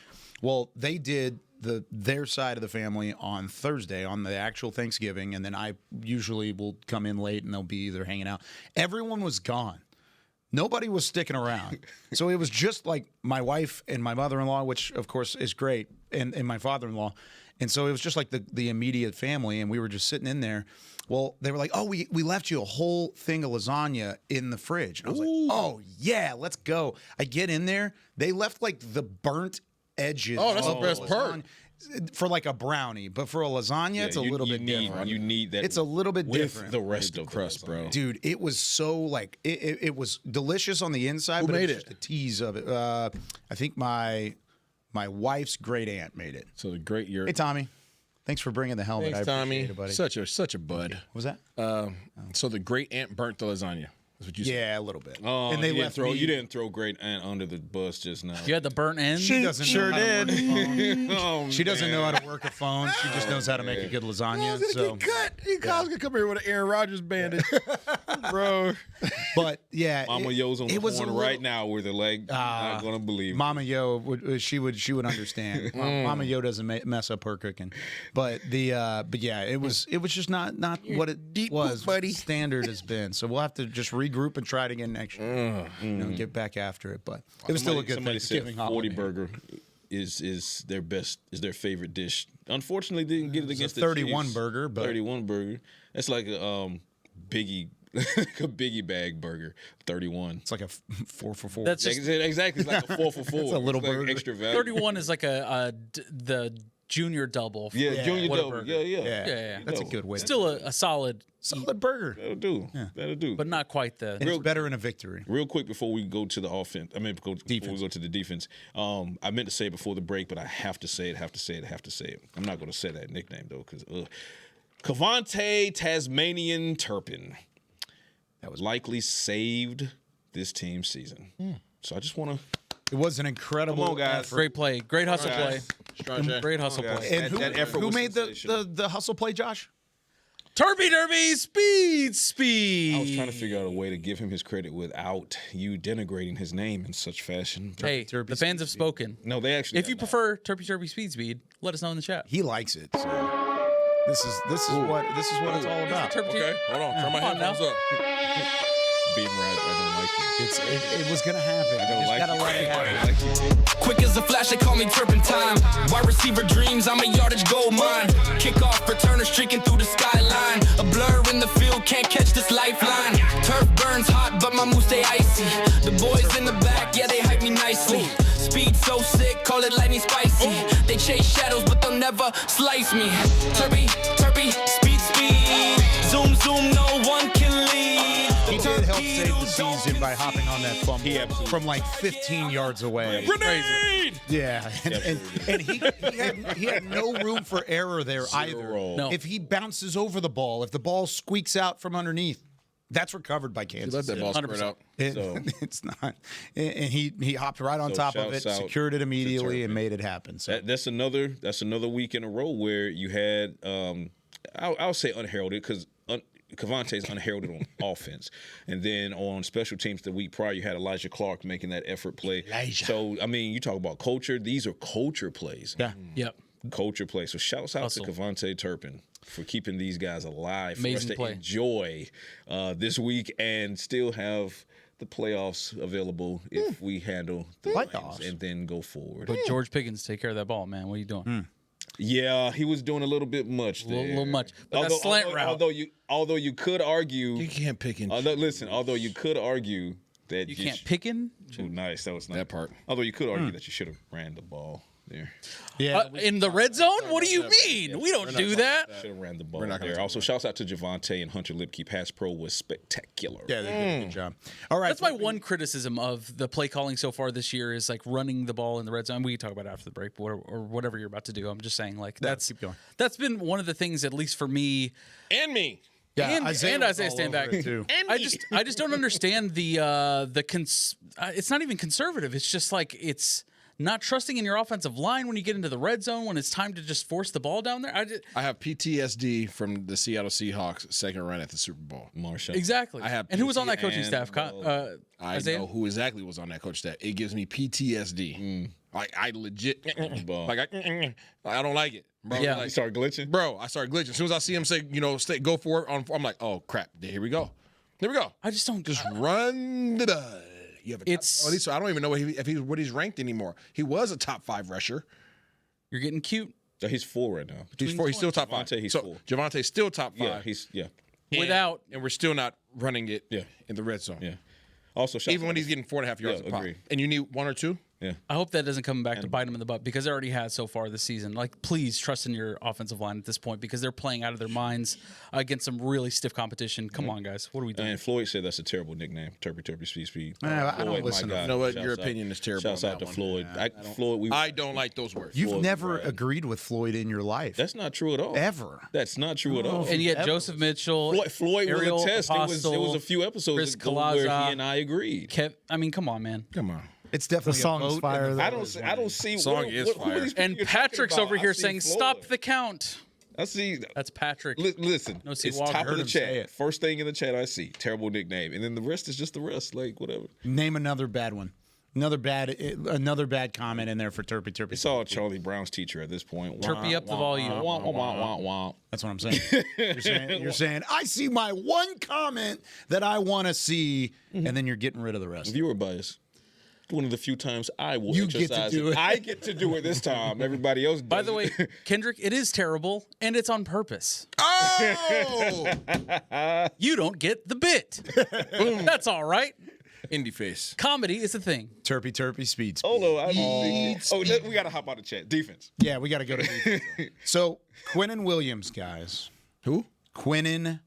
Speaker 5: Well, they did their side of the family on Thursday on the actual Thanksgiving, and then I usually will come in late and they'll be either hanging out. Everyone was gone. Nobody was sticking around. So it was just like my wife and my mother-in-law, which of course is great, and my father-in-law. And so it was just like the immediate family, and we were just sitting in there. Well, they were like, oh, we left you a whole thing of lasagna in the fridge. And I was like, oh, yeah, let's go. I get in there. They left like the burnt edges.
Speaker 8: Oh, that's the best part.
Speaker 5: For like a brownie, but for a lasagna, it's a little bit different.
Speaker 7: You need that.
Speaker 5: It's a little bit different.
Speaker 7: The rest of the crust, bro.
Speaker 5: Dude, it was so like it was delicious on the inside, but it was just a tease of it. I think my wife's great aunt made it.
Speaker 7: So the great
Speaker 5: Hey, Tommy. Thanks for bringing the helmet.
Speaker 8: Thanks,
Speaker 5: I
Speaker 8: Tommy.
Speaker 5: appreciate it, buddy.
Speaker 8: Such a bud.
Speaker 5: What was that?
Speaker 8: So the great aunt burnt the lasagna. That's what you said.
Speaker 5: Yeah, a little bit.
Speaker 7: Oh,
Speaker 5: and they
Speaker 7: you
Speaker 5: left
Speaker 7: didn't throw great aunt under the bus just now.
Speaker 6: You had the burnt end?
Speaker 5: She doesn't
Speaker 9: sure
Speaker 5: know how to work a phone.
Speaker 7: Oh,
Speaker 5: She doesn't know how to work a phone. She just knows how to make a good lasagna. So
Speaker 9: Cut. Kyle's gonna come here with an Aaron Rodgers bandage, bro.
Speaker 5: But yeah,
Speaker 7: Mama Yo's on the
Speaker 5: was
Speaker 7: horn right now where they're like, not gonna believe.
Speaker 5: Mama Yo she would understand. Mama Yo doesn't mess up her cooking, but yeah, it was just not what it was.
Speaker 9: buddy.
Speaker 5: Standard has been. So we'll have to just regroup and try it again next year. Get back after it. But it was still a good Thanksgiving
Speaker 7: holiday. 40
Speaker 5: holiday.
Speaker 7: burger is their favorite dish. Unfortunately, didn't get it against the
Speaker 5: 31
Speaker 7: Chiefs.
Speaker 5: burger, but
Speaker 7: 31 burger. That's like a Biggie. a Biggie bag burger, 31.
Speaker 5: It's like a 4 for 4.
Speaker 6: That's just,
Speaker 7: exactly. It's like a 4 for 4.
Speaker 5: It's a little
Speaker 7: like
Speaker 5: burger.
Speaker 7: Extra value.
Speaker 6: 31 is like the junior double.
Speaker 7: Yeah, junior double.
Speaker 6: Yeah.
Speaker 5: That's a good way.
Speaker 6: Still a solid
Speaker 5: burger.
Speaker 7: That'll do. Yeah. That'll do.
Speaker 6: But not quite the.
Speaker 5: And it's better in a victory.
Speaker 7: Real quick before we go to the offense, before we go to the defense, I meant to say it before the break, but I have to say it. I'm not going to say that nickname, though, because Kevontae Tasmanian Turpin that was likely saved this team's season. So I just want to.
Speaker 5: It was an incredible
Speaker 7: Come on, guys.
Speaker 5: effort.
Speaker 6: Great play. Great hustle play.
Speaker 8: Strong Jack.
Speaker 6: Great hustle play.
Speaker 5: And who made the hustle play, Josh?
Speaker 6: Turpy Derby, speed.
Speaker 7: I was trying to figure out a way to give him his credit without you denigrating his name in such fashion.
Speaker 6: Hey, the fans have spoken.
Speaker 7: No, they actually.
Speaker 6: If you prefer Turpy Speed, let us know in the chat.
Speaker 5: He likes it. So this is what it's all about.
Speaker 8: Okay, hold on. Turn my headphones up.
Speaker 7: Being right, I don't like you.
Speaker 5: It was gonna happen.
Speaker 7: I don't like
Speaker 5: gotta
Speaker 7: you.
Speaker 5: let it
Speaker 7: I
Speaker 5: happen.
Speaker 7: don't like you.
Speaker 16: Quick as a flash, they call me Turpentine. Wide receiver dreams, I'm a yardage gold mine. Kickoff returner streaking through the skyline. A blur in the field, can't catch this lifeline. Turf burns hot, but my moves stay icy. The boys in the back, yeah, they hype me nicely. Speed so sick, call it lightning spicy. They chase shadows, but they'll never slice me. Turpy, speed. Zoom, no one can lead.
Speaker 5: He did help save the season by hopping on that fumble from like 15 yards away.
Speaker 8: Grenade!
Speaker 5: Yeah, and he had no room for error there either.
Speaker 6: No.
Speaker 5: If he bounces over the ball, if the ball squeaks out from underneath, that's recovered by Kansas.
Speaker 8: He let that ball spread
Speaker 6: 100%.
Speaker 8: out.
Speaker 5: It's not, and he hopped right on top of it, secured it immediately, and made it happen. So
Speaker 7: That's another week in a row where you had I'll say unheralded because Cavante's unheralded on offense, and then on special teams the week prior you had Elijah Clark making that effort play. So I mean, you talk about culture; these are culture plays.
Speaker 5: Yeah.
Speaker 6: Yep.
Speaker 7: Culture plays. So shouts out to Cavante Turpin for keeping these guys alive for us to enjoy this week and still have the playoffs available if we handle the playoffs and then go forward.
Speaker 6: But George Pickens, take care of that ball, man. What are you doing?
Speaker 7: Yeah, he was doing a little bit much there.
Speaker 6: A little much. But that slant route.
Speaker 7: Although you could argue,
Speaker 8: You can't pick him.
Speaker 7: Although you could argue that
Speaker 6: You can't pick him?
Speaker 7: Oh, nice. That was nice.
Speaker 8: That part.
Speaker 7: Although you could argue that you should have ran the ball there.
Speaker 5: yeah,
Speaker 6: In the red zone? What do you mean? We don't do that.
Speaker 7: Should have ran the ball there. Also, shouts out to Javonte and Hunter Lipke. Pass pro was spectacular.
Speaker 5: yeah, they did a good job. All right,
Speaker 6: That's my one criticism of the play calling so far this year is like running the ball in the red zone. We can talk about it after the break or whatever you're about to do. I'm just saying, like,
Speaker 5: keep going.
Speaker 6: that's been one of the things, at least for me.
Speaker 8: And me.
Speaker 5: Yeah,
Speaker 6: and Isaiah
Speaker 5: was all
Speaker 6: Stanback
Speaker 5: over it, too.
Speaker 6: I just don't understand it's not even conservative. It's just like it's not trusting in your offensive line when you get into the red zone when it's time to just force the ball down there.
Speaker 8: I have PTSD from the Seattle Seahawks second run at the Super Bowl.
Speaker 7: Marshall.
Speaker 6: Exactly.
Speaker 8: I have
Speaker 6: and who was on that coaching staff?
Speaker 8: I
Speaker 6: Isaiah?
Speaker 8: know who exactly was on that coach staff. It gives me PTSD. Like I legit I don't like it. Bro,
Speaker 6: Yeah.
Speaker 8: like,
Speaker 7: You started glitching?
Speaker 8: Bro, I started glitching. As soon as I see him say, go for it, I'm like, oh crap, here we go. Here we go.
Speaker 6: I just don't
Speaker 8: Just run the ball. You have I don't even know what he's ranked anymore. He was a top 5 rusher.
Speaker 6: You're getting cute.
Speaker 7: So he's 4 right now.
Speaker 8: He's 4. He's still top 5.
Speaker 7: Javonte, he's
Speaker 8: so
Speaker 7: 4.
Speaker 8: Javonte's still top 5.
Speaker 7: Yeah.
Speaker 6: Without
Speaker 8: and we're still not running it in the red zone.
Speaker 7: Yeah. Also,
Speaker 8: even when he's getting 4.5 yards a pop.
Speaker 7: agree.
Speaker 8: And you need 1 or 2.
Speaker 7: Yeah.
Speaker 6: I hope that doesn't come back to bite him in the butt because it already has so far this season. Like, please trust in your offensive line at this point because they're playing out of their minds against some really stiff competition. Come on, guys. What are we doing?
Speaker 7: And Floyd said that's a terrible nickname. Turpy, speed.
Speaker 5: I don't listen to
Speaker 8: You know what? Your opinion is terrible.
Speaker 7: Shouts out to Floyd. I
Speaker 8: don't like those words.
Speaker 5: You've never agreed with Floyd in your life.
Speaker 7: That's not true at all.
Speaker 5: Ever.
Speaker 7: That's not true at all.
Speaker 6: And yet, Joseph Mitchell,
Speaker 7: Floyd
Speaker 6: Ariel
Speaker 7: will attest.
Speaker 6: Apostle,
Speaker 7: It was a few episodes
Speaker 6: Chris
Speaker 7: ago where he
Speaker 6: Kalaza,
Speaker 7: and I agreed.
Speaker 6: I mean, come on, man.
Speaker 8: Come on.
Speaker 5: It's definitely
Speaker 14: The song's
Speaker 5: a vote.
Speaker 14: fire.
Speaker 7: I don't see.
Speaker 8: The song is
Speaker 7: who are these people
Speaker 6: And
Speaker 7: you're talking
Speaker 6: Patrick's
Speaker 7: about?
Speaker 6: over
Speaker 7: I
Speaker 6: here
Speaker 7: see
Speaker 6: saying,
Speaker 7: Floyd.
Speaker 6: "Stop the count."
Speaker 7: I see.
Speaker 6: That's Patrick.
Speaker 7: Listen,
Speaker 6: No, see,
Speaker 7: it's
Speaker 6: Walker.
Speaker 7: top of
Speaker 5: Heard
Speaker 7: the
Speaker 5: him say
Speaker 7: chat.
Speaker 5: it.
Speaker 7: First thing in the chat I see, terrible nickname, and then the rest is just the rest. Like whatever.
Speaker 5: Name another bad one. Another bad comment in there for Turpy.
Speaker 7: It's all Charlie Brown's teacher at this point.
Speaker 6: Turpy up the volume.
Speaker 5: That's what I'm saying. You're saying I see my one comment that I want to see, and then you're getting rid of the rest.
Speaker 7: Viewer bias. One of the few times I will
Speaker 5: You get
Speaker 7: exercise
Speaker 5: to do it.
Speaker 7: I get to do it this time. Everybody else does.
Speaker 6: By the way, Kendrick, it is terrible, and it's on purpose.
Speaker 8: Oh!
Speaker 6: You don't get the bit. That's all right.
Speaker 8: Indie face.
Speaker 6: Comedy is a thing.
Speaker 5: Turpy speed.
Speaker 7: Hold on. We got to hop out of chat. Defense.
Speaker 5: Yeah, we got to go to defense. So, Quinnen Williams, guys.
Speaker 8: Who?
Speaker 5: Quinnen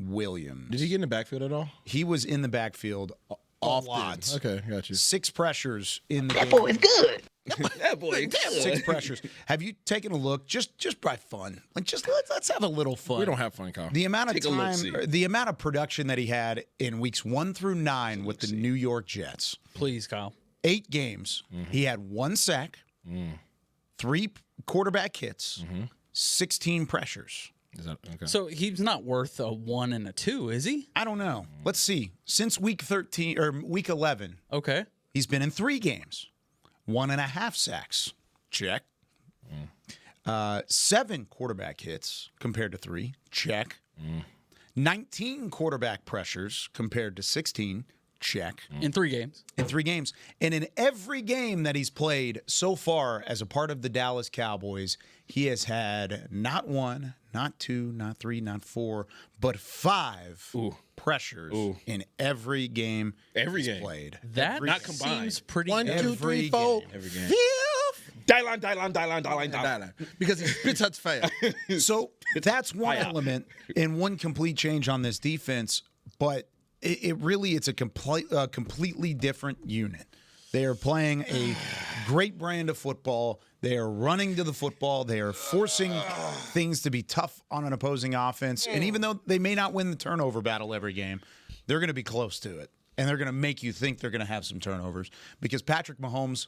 Speaker 5: Williams.
Speaker 8: Did he get in the backfield at all?
Speaker 5: He was in the backfield a lot.
Speaker 8: Okay, got you.
Speaker 5: 6 pressures in the game.
Speaker 2: That boy is good.
Speaker 7: That boy.
Speaker 5: 6 pressures. Have you taken a look just by fun? Like let's have a little fun.
Speaker 8: We don't have fun, Kyle.
Speaker 5: The amount of
Speaker 7: Take a
Speaker 5: time,
Speaker 7: look-see.
Speaker 5: or the amount of production that he had in weeks 1 through 9 with the New York Jets.
Speaker 6: Please, Kyle.
Speaker 5: 8 games. He had 1 sack, 3 quarterback hits, 16 pressures.
Speaker 8: Is that okay?
Speaker 6: So he's not worth a 1 and a 2, is he?
Speaker 5: I don't know. Let's see. Since week 13 or week 11,
Speaker 6: okay,
Speaker 5: he's been in 3 games, 1.5 sacks. Check. 7 quarterback hits compared to 3. Check. 19 quarterback pressures compared to 16. Check.
Speaker 6: In 3 games.
Speaker 5: In 3 games. And in every game that he's played so far as a part of the Dallas Cowboys, he has had not 1, not 2, not 3, not 4, but 5 pressures in every game he's played.
Speaker 6: That
Speaker 5: every
Speaker 6: not combined. Seems pretty
Speaker 9: 1, 2, 3, 4.
Speaker 7: Every game.
Speaker 8: Dylan. Because he spits out fast.
Speaker 5: So that's one element and one complete change on this defense, but it's a completely different unit. They are playing a great brand of football. They are running to the football. They are forcing things to be tough on an opposing offense. And even though they may not win the turnover battle every game, they're going to be close to it. And they're going to make you think they're going to have some turnovers because Patrik Mahomes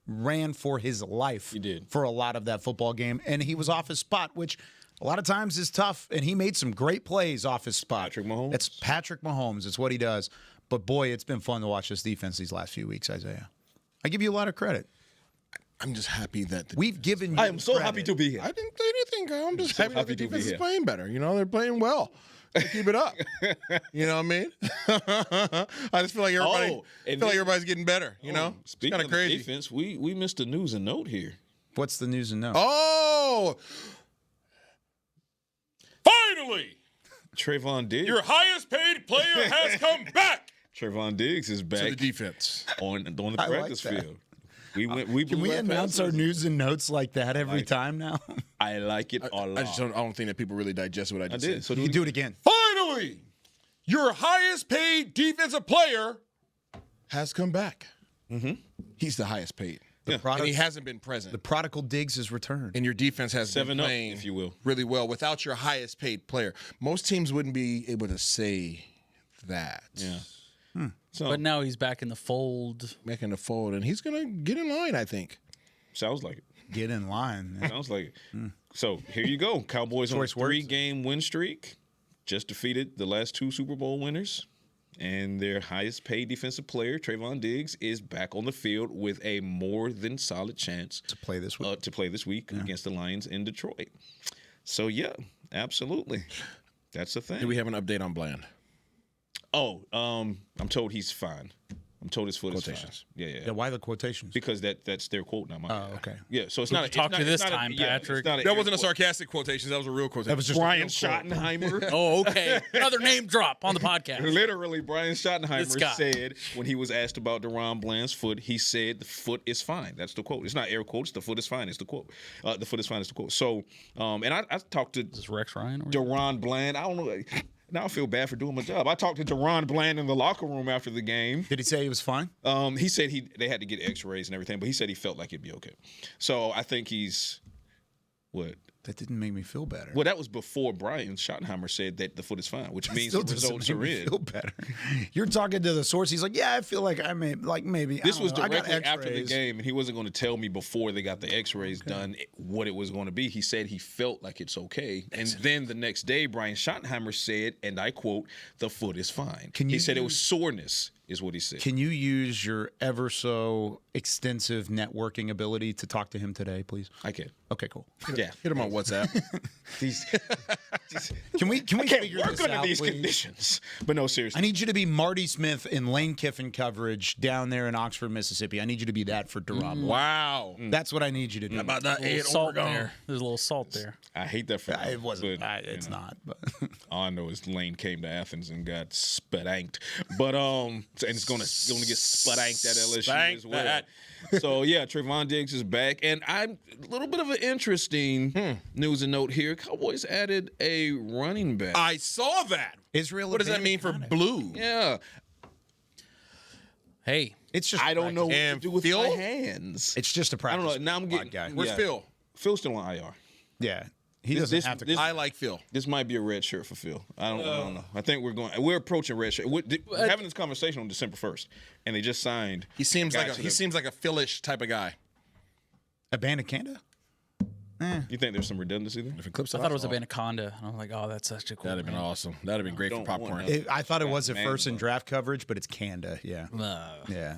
Speaker 5: ran for his life for a lot of that football game. And he was off his spot, which a lot of times is tough. And he made some great plays off his spot.
Speaker 7: Patrik Mahomes.
Speaker 5: It's Patrik Mahomes. It's what he does. But, boy, it's been fun to watch this defense these last few weeks, Isaiah. I give you a lot of credit.
Speaker 9: I'm just happy that
Speaker 5: we've given you
Speaker 7: I am so
Speaker 5: credit.
Speaker 7: happy to be here.
Speaker 9: I didn't say anything, Kyle. I'm just
Speaker 7: so
Speaker 9: happy that the
Speaker 7: happy to be
Speaker 9: defense is
Speaker 7: here.
Speaker 9: playing better. You know, they're playing well. Keep it up. You know what I mean? I just feel like everybody's getting better. You know,
Speaker 7: Speaking
Speaker 9: kind
Speaker 7: of
Speaker 9: of crazy.
Speaker 7: defense, we missed the news and note here.
Speaker 5: What's the news and note?
Speaker 9: Oh,
Speaker 8: Finally,
Speaker 7: Trayvon Diggs.
Speaker 8: your highest paid player has come back
Speaker 7: Trayvon Diggs is back
Speaker 9: to the defense
Speaker 7: on the
Speaker 5: I like
Speaker 7: practice
Speaker 5: that.
Speaker 7: field. We
Speaker 5: Can we announce our news and notes like that every time now?
Speaker 7: I like it a lot.
Speaker 9: I don't think that people really digest what I just said.
Speaker 7: So
Speaker 5: You do it again.
Speaker 8: Finally, your highest paid defensive player
Speaker 9: has come back. He's the highest paid. And he hasn't been present.
Speaker 5: The prodigal Diggs has returned.
Speaker 9: And your defense has been
Speaker 7: 7-0,
Speaker 9: playing,
Speaker 7: if you will,
Speaker 9: really well without your highest paid player. Most teams wouldn't be able to say that.
Speaker 7: Yeah. So,
Speaker 6: But now he's back in the fold.
Speaker 9: Back in the fold, and he's going to get in line, I think.
Speaker 7: sounds like it.
Speaker 5: Get in line.
Speaker 7: Sounds like it. So here you go. Cowboys on a
Speaker 5: Choice words.
Speaker 7: 3-game win streak. Just defeated the last 2 Super Bowl winners. And their highest paid defensive player, Trayvon Diggs, is back on the field with a more than solid chance
Speaker 5: to play this week.
Speaker 7: Against the Lions in Detroit. So, yeah, absolutely. That's the thing.
Speaker 9: Do we have an update on Bland?
Speaker 7: Oh, I'm told he's fine. I'm told his foot is fine. Yeah.
Speaker 5: Why the quotations?
Speaker 7: Because that's their quote now.
Speaker 5: Oh, okay.
Speaker 7: Yeah, so it's
Speaker 6: We
Speaker 7: not.
Speaker 6: can talk to this time, Patrick.
Speaker 9: That wasn't a sarcastic quotation. That was a real quotation.
Speaker 5: That was just
Speaker 7: Brian Schottenheimer.
Speaker 6: Oh, okay. Another name drop on the podcast.
Speaker 7: Literally, Brian
Speaker 6: This
Speaker 7: Schottenheimer
Speaker 6: guy.
Speaker 7: said when he was asked about DaRon Bland's foot, he said the foot is fine. That's the quote. It's not air quotes. The foot is fine. It's the quote. The foot is fine. Is the quote. So, and I talked to
Speaker 6: Is this Rex Ryan? Or
Speaker 7: DaRon Bland. I don't know. Now I feel bad for doing my job. I talked to DaRon Bland in the locker room after the game.
Speaker 5: Did he say he was fine?
Speaker 7: He said they had to get X-rays and everything, but he said he felt like it'd be okay. So I think he's what?
Speaker 5: That didn't make me feel better.
Speaker 7: Well, that was before Brian Schottenheimer said that the foot is fine, which means
Speaker 5: Still
Speaker 7: the
Speaker 5: doesn't
Speaker 7: results
Speaker 5: make
Speaker 7: are
Speaker 5: me
Speaker 7: in.
Speaker 5: feel better. You're talking to the source. He's like, yeah, I feel like maybe.
Speaker 7: This was
Speaker 5: I got
Speaker 7: directly after the
Speaker 5: X-rays.
Speaker 7: game, and he wasn't going to tell me before they got the X-rays done what it was going to be. He said he felt like it's okay, and then the next day, Brian Schottenheimer said, and I quote, "The foot is fine." He said it was soreness, is what he said.
Speaker 5: Can you use your ever so extensive networking ability to talk to him today, please?
Speaker 7: I can.
Speaker 5: Okay, cool.
Speaker 7: Yeah,
Speaker 9: Hit him on WhatsApp.
Speaker 5: Can we
Speaker 7: I can't
Speaker 5: figure
Speaker 7: work
Speaker 5: this
Speaker 7: under
Speaker 5: out,
Speaker 7: these
Speaker 5: please?
Speaker 7: conditions. But no, seriously.
Speaker 5: I need you to be Marty Smith in Lane Kiffin coverage down there in Oxford, Mississippi. I need you to be that for DaRon.
Speaker 9: Wow.
Speaker 5: That's what I need you to do.
Speaker 9: How about that?
Speaker 6: a little salt there. There's a little salt there.
Speaker 7: I hate that for him.
Speaker 5: It wasn't.
Speaker 7: but,
Speaker 5: It's not. But
Speaker 7: all I know is Lane came to Athens and got spanked. But and it's gonna get spanked at LSU as well. So yeah, Trayvon Diggs is back, and I'm a little bit of an interesting news and note here. Cowboys added a running back.
Speaker 9: I saw that.
Speaker 5: Israel.
Speaker 9: What does that mean for blue?
Speaker 7: Yeah,
Speaker 6: Hey,
Speaker 5: it's just.
Speaker 7: I don't know what to
Speaker 9: And
Speaker 7: do with
Speaker 9: Phil?
Speaker 7: my hands.
Speaker 5: It's just a
Speaker 7: I
Speaker 5: practice.
Speaker 7: don't know. Now I'm getting.
Speaker 5: guy.
Speaker 9: Where's Phil?
Speaker 7: Phil's still on IR.
Speaker 5: Yeah, he doesn't
Speaker 7: this-
Speaker 5: have to.
Speaker 7: this-
Speaker 9: I like Phil.
Speaker 7: This might be a red shirt for Phil. I don't know. I think we're approaching red shirt. We're having this conversation on December 1st, and they just signed.
Speaker 9: He seems
Speaker 7: guys
Speaker 9: like
Speaker 7: to
Speaker 9: he
Speaker 7: the-
Speaker 9: seems like a Philish type of guy.
Speaker 5: Abandoned Canada.
Speaker 7: You think there's some redundancy there?
Speaker 8: If it clips
Speaker 6: I thought it was a Anaconda. And I'm like, oh, that's such a cool
Speaker 8: That'd have been awesome. That'd have been great for popcorn.
Speaker 5: I thought it was at first in draft coverage, but it's Kanda. Yeah. Yeah.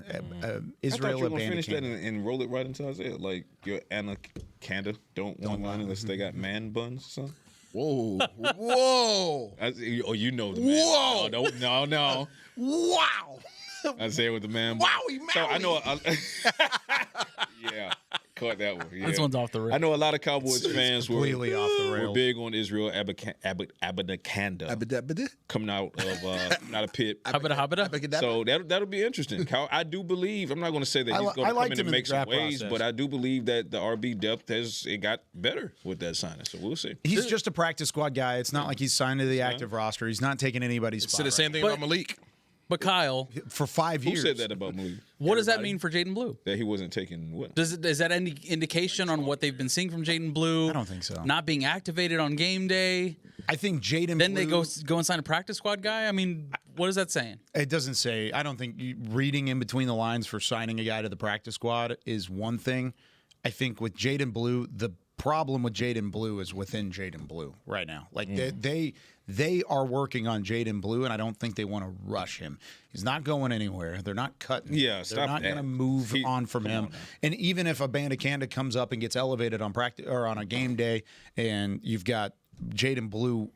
Speaker 5: Israel
Speaker 7: I thought you were going to finish that
Speaker 5: Abandoned.
Speaker 7: and roll it right into Isaiah. Like, your Anaconda don't want one unless they got man buns or something.
Speaker 8: Whoa. Whoa.
Speaker 7: You know the man.
Speaker 8: Whoa.
Speaker 7: No.
Speaker 8: Wow.
Speaker 7: Isaiah with the man bun. So I know. Yeah. Caught that one. Yeah.
Speaker 6: This one's off the rails.
Speaker 7: I know a lot of Cowboys fans were big on Israel Abadakanda coming out of Pitt. So that'll be interesting. I do believe, I'm not going to say that he's going to come in and make some waves, but I do believe that the RB depth it got better with that signing. So we'll see.
Speaker 5: He's just a practice squad guy. It's not like he's signed to the active roster. He's not taking anybody's spot.
Speaker 8: Said the same thing about Malik.
Speaker 6: But Kyle,
Speaker 5: for 5 years.
Speaker 7: Who said that about Malik?
Speaker 6: What does that mean for Jaden Blue?
Speaker 7: That he wasn't taking what?
Speaker 6: Is that any indication on what they've been seeing from Jaden Blue?
Speaker 5: I don't think so.
Speaker 6: Not being activated on game day.
Speaker 5: I think Jaden.
Speaker 6: Then they go and sign a practice squad guy. I mean, what is that saying?
Speaker 5: It doesn't say. I don't think reading in between the lines for signing a guy to the practice squad is one thing. I think with Jaden Blue, the problem with Jaden Blue is within Jaden Blue right now. Like they are working on Jaden Blue, and I don't think they want to rush him. He's not going anywhere. They're not cutting.
Speaker 7: Yeah,
Speaker 5: they're not going to move on from him. And even if a Bandicanda comes up and gets elevated on practice or on a game day, and you've got Jaden Blue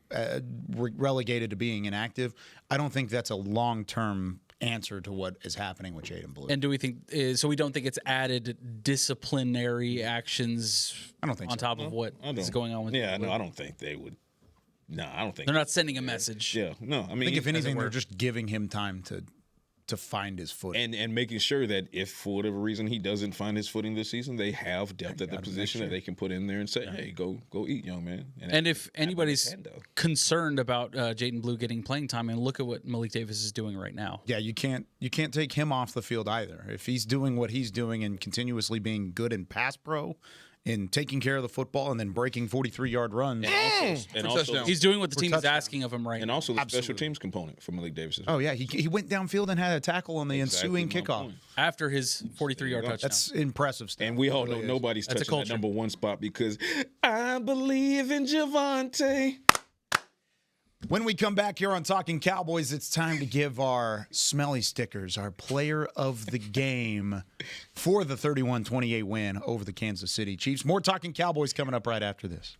Speaker 5: relegated to being inactive, I don't think that's a long-term answer to what is happening with Jaden Blue.
Speaker 6: And do we think so? We don't think it's added disciplinary actions.
Speaker 5: I don't think
Speaker 6: on top of what is going on with.
Speaker 7: Yeah, no, I don't think they would. No, I don't think
Speaker 6: they're not sending a message.
Speaker 7: Yeah, no. I mean,
Speaker 5: I think if anything, they're just giving him time to find his footing
Speaker 7: and making sure that if for whatever reason he doesn't find his footing this season, they have depth at the position that they can put in there and say, "Hey, go eat, young man."
Speaker 6: And if anybody's concerned about Jaden Blue getting playing time, and look at what Malik Davis is doing right now.
Speaker 5: Yeah, you can't take him off the field either. If he's doing what he's doing and continuously being good in pass pro, in taking care of the football and then breaking 43-yard runs.
Speaker 7: And also
Speaker 6: he's doing what the team is asking of him right now.
Speaker 7: And also the special teams component for Malik Davis.
Speaker 5: Oh, yeah. He went downfield and had a tackle on the ensuing kickoff.
Speaker 6: After his 43-yard touchdown.
Speaker 5: That's impressive stuff.
Speaker 7: And we all know nobody's touching that number one spot because I believe in Javonte.
Speaker 5: When we come back here on Talkin Cowboys, it's time to give our Smelly Stickers, our player of the game for the 31-28 win over the Kansas City Chiefs. More Talkin Cowboys coming up right after this.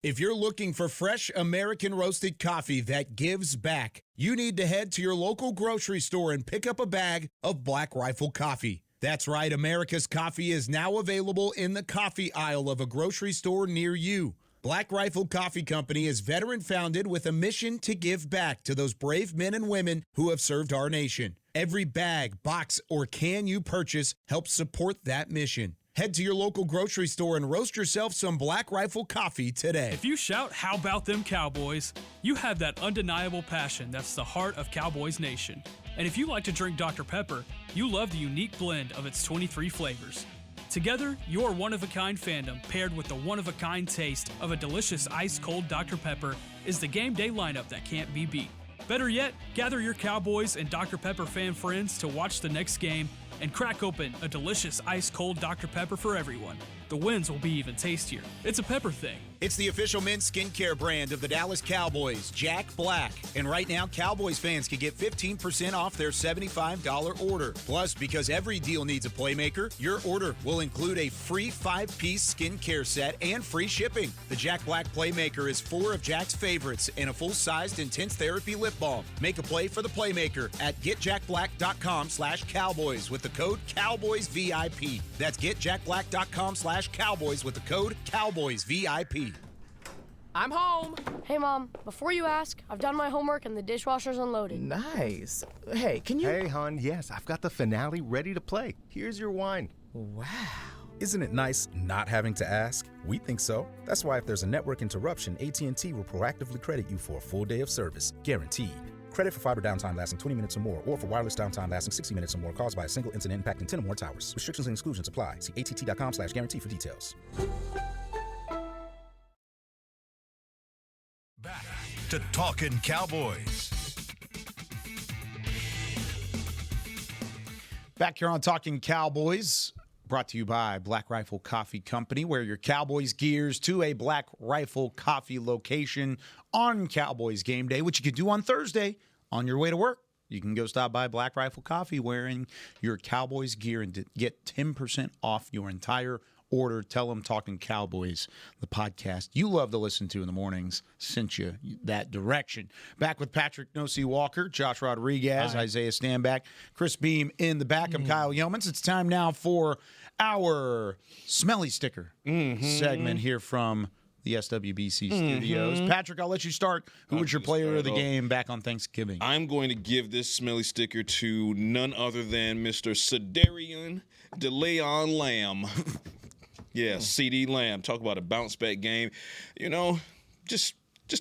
Speaker 5: If you're looking for fresh American roasted coffee that gives back, you need to head to your local grocery store and pick up a bag of Black Rifle coffee. That's right, America's coffee is now available in the coffee aisle of a grocery store near you. Black Rifle Coffee Company is veteran-founded with a mission to give back to those brave men and women who have served our nation. Every bag, box, or can you purchase helps support that mission. Head to your local grocery store and roast yourself some Black Rifle coffee today.
Speaker 17: If you shout, "How about them Cowboys?" you have that undeniable passion that's the heart of Cowboys Nation. And if you like to drink Dr. Pepper, you love the unique blend of its 23 flavors. Together, your one-of-a-kind fandom paired with the one-of-a-kind taste of a delicious ice-cold Dr. Pepper is the game day lineup that can't be beat. Better yet, gather your Cowboys and Dr. Pepper fan friends to watch the next game and crack open a delicious ice-cold Dr. Pepper for everyone. The wins will be even tastier. It's a pepper thing.
Speaker 5: It's the official men's skincare brand of the Dallas Cowboys, Jack Black. And right now, Cowboys fans can get 15% off their $75 order. Plus, because every deal needs a playmaker, your order will include a free 5-piece skincare set and free shipping. The Jack Black Playmaker is 4 of Jack's favorites and a full-sized intense therapy lip balm. Make a play for the Playmaker at getjackblack.com/Cowboys with the code CowboysVIP. That's getjackblack.com/Cowboys with the code CowboysVIP.
Speaker 11: I'm home. Hey, Mom, before you ask, I've done my homework and the dishwasher's unloaded.
Speaker 12: Nice. Hey, can you... Hey, hon, yes, I've got the finale ready to play. Here's your wine.
Speaker 13: Wow. Isn't it nice not having to ask? We think so. That's why if there's a network interruption, AT&T will proactively credit you for a full day of service, guaranteed. Credit for fiber downtime lasting 20 minutes or more, or for wireless downtime lasting 60 minutes or more caused by a single incident impacting 10 or more towers. Restrictions and exclusions apply. See att.com/guarantee for details.
Speaker 1: Back to Talkin Cowboys.
Speaker 5: Back here on Talkin Cowboys, brought to you by Black Rifle Coffee Company. Wear your Cowboys gears to a Black Rifle Coffee location on Cowboys game day, which you can do on Thursday on your way to work. You can go stop by Black Rifle Coffee wearing your Cowboys gear and get 10% off your entire order. Tell them Talkin Cowboys, the podcast you love to listen to in the mornings, sent you that direction. Back with Patrik Walker, Josh Rodriguez, Isaiah Stanback, Chris Beam in the back. I'm Kyle Youmans. It's time now for our Smelly Sticker segment here from the SWBC studios. Patrik, I'll let you start. Who was your player of the game back on Thanksgiving?
Speaker 7: I'm going to give this Smelly Sticker to none other than Mr. CeeDee Lamb. Yeah, CeeDee Lamb. Talk about a bounce-back game. You know, just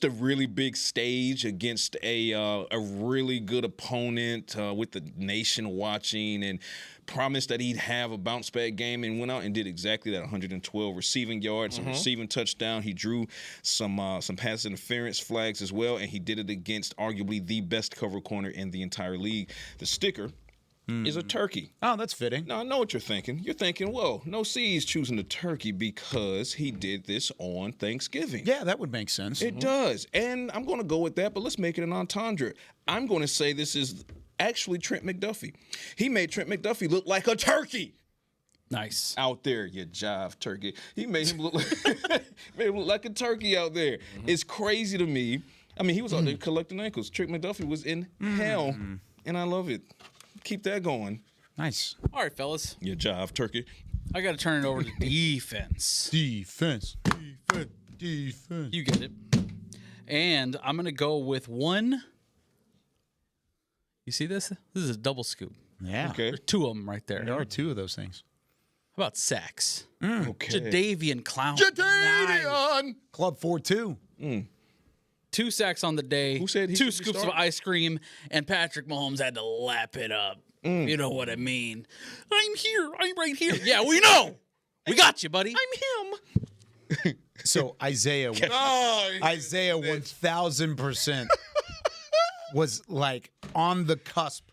Speaker 7: a really big stage against a really good opponent with the nation watching, and promised that he'd have a bounce-back game, and went out and did exactly that. 112 receiving yards, a receiving touchdown. He drew some pass interference flags as well, and he did it against arguably the best cover corner in the entire league. The sticker is a turkey.
Speaker 5: Oh, that's fitting.
Speaker 7: Now, I know what you're thinking. You're thinking, whoa, no C's choosing the turkey because he did this on Thanksgiving.
Speaker 5: Yeah, that would make sense.
Speaker 7: It does. And I'm going to go with that, but let's make it an entendre. I'm going to say this is actually Trent McDuffie. He made Trent McDuffie look like a turkey.
Speaker 6: Nice.
Speaker 7: Out there, you jive turkey. He made him look like a turkey out there. It's crazy to me. I mean, he was out there collecting ankles. Trent McDuffie was in hell, and I love it. Keep that going.
Speaker 5: Nice.
Speaker 6: All right, fellas.
Speaker 7: You jive turkey.
Speaker 6: I got to turn it over to defense.
Speaker 5: Defense.
Speaker 6: You get it. And I'm going to go with one. You see this? This is a double scoop.
Speaker 5: Yeah.
Speaker 7: Okay.
Speaker 6: There's two of them right there.
Speaker 5: There are two of those things.
Speaker 6: How about sacks?
Speaker 7: Okay.
Speaker 6: Jadeveon Clown.
Speaker 5: Jadeveon! Club 4-2.
Speaker 6: 2 sacks on the day.
Speaker 7: Who said he
Speaker 6: 2
Speaker 7: should be
Speaker 6: scoops of
Speaker 7: starting?
Speaker 6: ice cream, and Patrick Mahomes had to lap it up. You know what I mean? I'm here. I'm right here. Yeah, we know. We got you, buddy.
Speaker 7: I'm him.
Speaker 5: So Isaiah 1000% was like on the cusp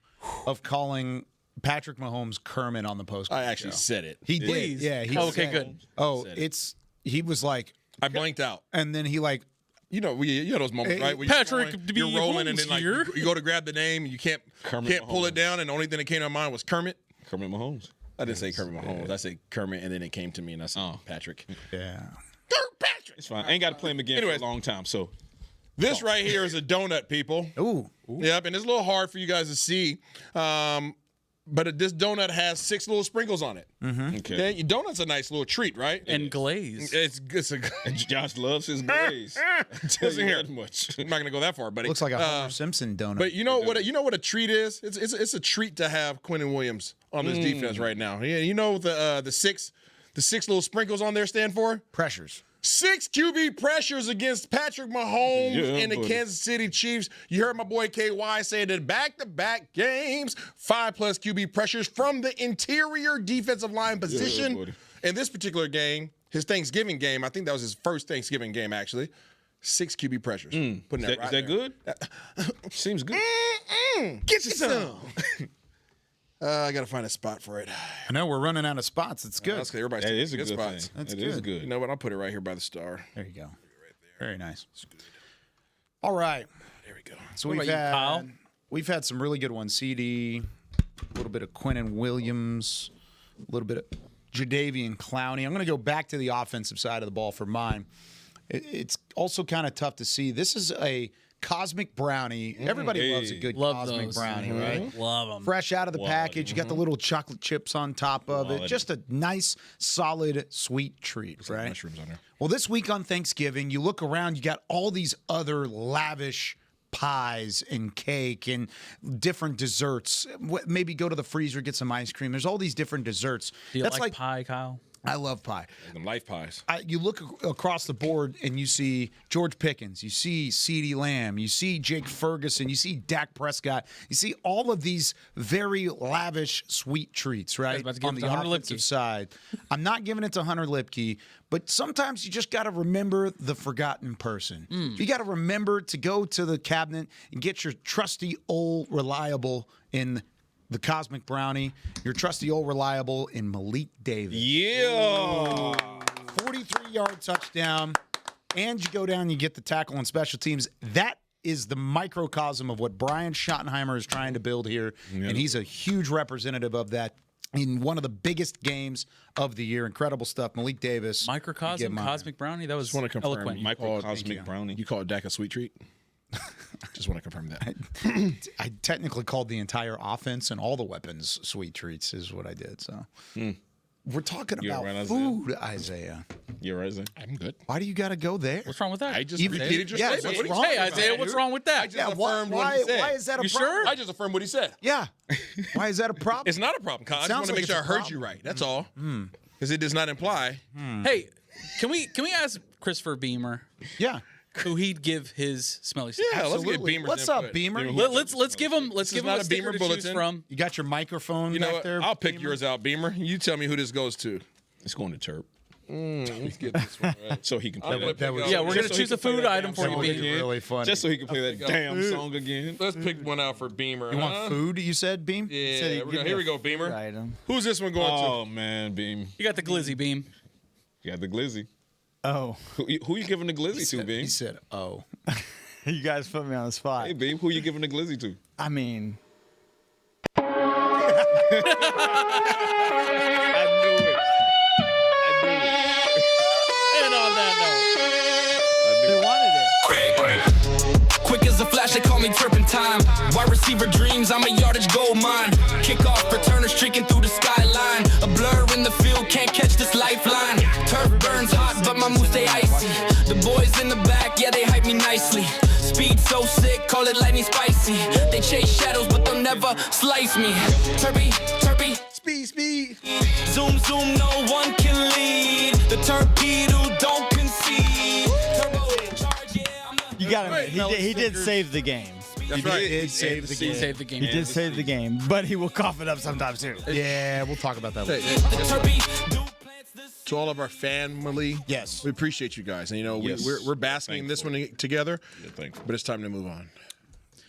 Speaker 5: of calling Patrick Mahomes Kermit on the post.
Speaker 8: I actually said it.
Speaker 5: He did.
Speaker 6: Please.
Speaker 5: Yeah. He
Speaker 6: Okay,
Speaker 5: said-
Speaker 6: good.
Speaker 5: Oh, he was like,
Speaker 8: I blanked out.
Speaker 5: and then he like,
Speaker 8: You know those moments, right? Where
Speaker 6: Patrick
Speaker 8: you're rolling and
Speaker 6: Mahomes
Speaker 8: then like
Speaker 6: here.
Speaker 8: you go to grab the name and you can't pull it down, and the only thing that came to my mind was Kermit.
Speaker 7: Kermit Mahomes.
Speaker 8: I didn't say Kermit Mahomes. I said Kermit, and then it came to me, and I said Patrick.
Speaker 5: yeah.
Speaker 8: Patrick.
Speaker 7: It's fine. I ain't got to play him again for a long time, so.
Speaker 8: This right here is a donut, people.
Speaker 5: Ooh.
Speaker 8: Yep, and it's a little hard for you guys to see. But this donut has 6 little sprinkles on it. Okay. Your donut's a nice little treat, right?
Speaker 6: And glaze.
Speaker 8: It's a
Speaker 7: Josh loves his glaze.
Speaker 8: Listen here.
Speaker 7: That much.
Speaker 8: I'm not gonna go that far, buddy.
Speaker 5: Looks like a Homer Simpson donut.
Speaker 8: But you know what a treat is? It's a treat to have Quinnen Williams on this defense right now. Yeah, you know the six little sprinkles on there stand for?
Speaker 5: Pressures.
Speaker 8: 6 QB pressures against Patrick Mahomes and the
Speaker 7: buddy.
Speaker 8: Kansas City Chiefs. You heard my boy KY say that back-to-back games, 5+ QB pressures from the interior defensive line position.
Speaker 7: buddy.
Speaker 8: In this particular game, his Thanksgiving game, I think that was his first Thanksgiving game, actually. 6 QB pressures. Putting that right
Speaker 7: Is that
Speaker 8: there.
Speaker 7: good? Seems good.
Speaker 8: Get you some. I got to find a spot for it.
Speaker 5: I know we're running out of spots. It's good.
Speaker 8: That's good. Everybody's
Speaker 7: That
Speaker 8: taking
Speaker 7: is a good
Speaker 8: spots.
Speaker 7: thing.
Speaker 5: That's
Speaker 7: That is
Speaker 5: good.
Speaker 7: good.
Speaker 8: You know what? I'll put it right here by the star.
Speaker 5: There you go. Very nice. All right.
Speaker 8: There we go.
Speaker 5: So
Speaker 6: What
Speaker 5: we've
Speaker 6: about you,
Speaker 5: had
Speaker 6: Kyle?
Speaker 5: we've had some really good ones. CD, a little bit of Quinnen Williams, a little bit of Jadeveon Clowney. I'm going to go back to the offensive side of the ball for mine. It's also kind of tough to see. This is a Cosmic Brownie. Everybody loves a good
Speaker 6: Love
Speaker 5: Cosmic
Speaker 6: those.
Speaker 5: Brownie, right?
Speaker 6: Love them.
Speaker 5: Fresh out of the package. You got the little chocolate chips on top of it.
Speaker 7: Quality.
Speaker 5: Just a nice, solid, sweet treat, right?
Speaker 8: Mushrooms on there.
Speaker 5: Well, this week on Thanksgiving, you look around, you got all these other lavish pies and cake and different desserts. Maybe go to the freezer, get some ice cream. There's all these different desserts.
Speaker 6: Do you like pie, Kyle?
Speaker 5: I love pie.
Speaker 8: Them life pies.
Speaker 5: You look across the board and you see George Pickens, you see CeeDee Lamb, you see Jake Ferguson, you see Dak Prescott, you see all of these very lavish sweet treats, right?
Speaker 6: about to give
Speaker 5: On
Speaker 6: it
Speaker 5: the
Speaker 6: to Hunter
Speaker 5: offensive
Speaker 6: Lipke.
Speaker 5: side. I'm not giving it to Hunter Lipke, but sometimes you just got to remember the forgotten person. You got to remember to go to the cabinet and get your trusty old reliable in the Cosmic Brownie, your trusty old reliable in Malik Davis.
Speaker 7: Yeah.
Speaker 5: 43-yard touchdown. And you go down, you get the tackle on special teams. That is the microcosm of what Brian Schottenheimer is trying to build here. And he's a huge representative of that in one of the biggest games of the year. Incredible stuff. Malik Davis.
Speaker 6: Microcosm, Cosmic Brownie. That was
Speaker 8: Just want to confirm.
Speaker 6: eloquent.
Speaker 7: Microcosmic Brownie.
Speaker 8: You call Dak a sweet treat? Just want to confirm that.
Speaker 5: I technically called the entire offense and all the weapons sweet treats is what I did. So we're talking
Speaker 7: You're
Speaker 5: about
Speaker 7: right,
Speaker 5: food, Isaiah.
Speaker 7: You're right, Isaiah.
Speaker 8: I'm good.
Speaker 5: Why do you got to go there?
Speaker 6: What's wrong with that?
Speaker 8: I just repeated your statement.
Speaker 5: what's wrong
Speaker 6: Hey,
Speaker 5: with
Speaker 6: Isaiah,
Speaker 5: that,
Speaker 6: what's
Speaker 5: dude?
Speaker 6: wrong with that?
Speaker 8: I just affirmed what
Speaker 5: why,
Speaker 8: he said.
Speaker 5: why is that a
Speaker 6: You
Speaker 5: problem?
Speaker 6: sure?
Speaker 8: I just affirmed what he said.
Speaker 5: Yeah. Why is that a problem?
Speaker 8: It's not a problem, Kyle. I just want to make sure I heard you right. That's all. Because it does not imply.
Speaker 6: Hey, can we ask Christopher Beamer
Speaker 5: Yeah.
Speaker 6: who he'd give his Smelly Stickers?
Speaker 8: Yeah, let's get
Speaker 5: Absolutely.
Speaker 8: Beamer's
Speaker 5: What's up,
Speaker 8: input.
Speaker 5: Beamer?
Speaker 6: Let's give him
Speaker 8: This is
Speaker 6: a
Speaker 8: not a
Speaker 6: sticker
Speaker 8: Beamer
Speaker 6: to choose
Speaker 8: bulletin.
Speaker 6: from.
Speaker 5: You got your microphone
Speaker 8: You know
Speaker 5: back
Speaker 8: what?
Speaker 5: there?
Speaker 8: I'll pick
Speaker 5: Beamer?
Speaker 8: yours out, Beamer. You tell me who this goes to.
Speaker 7: It's going to Chirp.
Speaker 8: Let's get this one right.
Speaker 7: So he can play that.
Speaker 6: Yeah, we're gonna choose a food item for you,
Speaker 5: That was
Speaker 6: Beamer.
Speaker 5: really funny.
Speaker 7: Just so he can play that damn
Speaker 8: Food.
Speaker 7: song again.
Speaker 8: Let's pick one out for Beamer.
Speaker 5: You want food, you said, Beam?
Speaker 8: Yeah, here we go, Beamer. Who's this one going
Speaker 7: Oh, man, Beam.
Speaker 6: You got the glizzy, Beam.
Speaker 7: You got the glizzy.
Speaker 18: Oh.
Speaker 7: Who you giving the glizzy to, Beam?
Speaker 5: He said, oh.
Speaker 18: You guys put me on the spot.
Speaker 7: Hey, Beam, who you giving the glizzy to?
Speaker 18: I mean,
Speaker 7: I knew it.
Speaker 6: And on that
Speaker 18: they wanted it.
Speaker 16: Quick as a flash, they call me turpentine. Wide receiver dreams, I'm a yardage gold mine. Kickoff, returner streaking through the skyline. A blur in the field, can't catch this lifeline. Turf burns hot, but my moves stay icy. The boys in the back, yeah, they hype me nicely. Speed so sick, call it lightning spicy. They chase shadows, but they'll never slice me. Turpy,
Speaker 5: Speed.
Speaker 16: zoom, zoom, no one can lead. The torpedo don't concede. Turbo charge, yeah, I'm the
Speaker 18: You got him. He did save the game.
Speaker 8: That's right.
Speaker 5: He did save the game.
Speaker 6: Save the game.
Speaker 18: He did save the game, but he will cough it up sometimes too.
Speaker 5: Yeah, we'll talk about that later.
Speaker 16: The torpedo.
Speaker 8: To all of our family,
Speaker 5: Yes.
Speaker 8: we appreciate you guys. And, you know,
Speaker 7: Yes.
Speaker 8: we're basking in this one together,
Speaker 7: Yeah, thankful.
Speaker 8: but it's time to move on.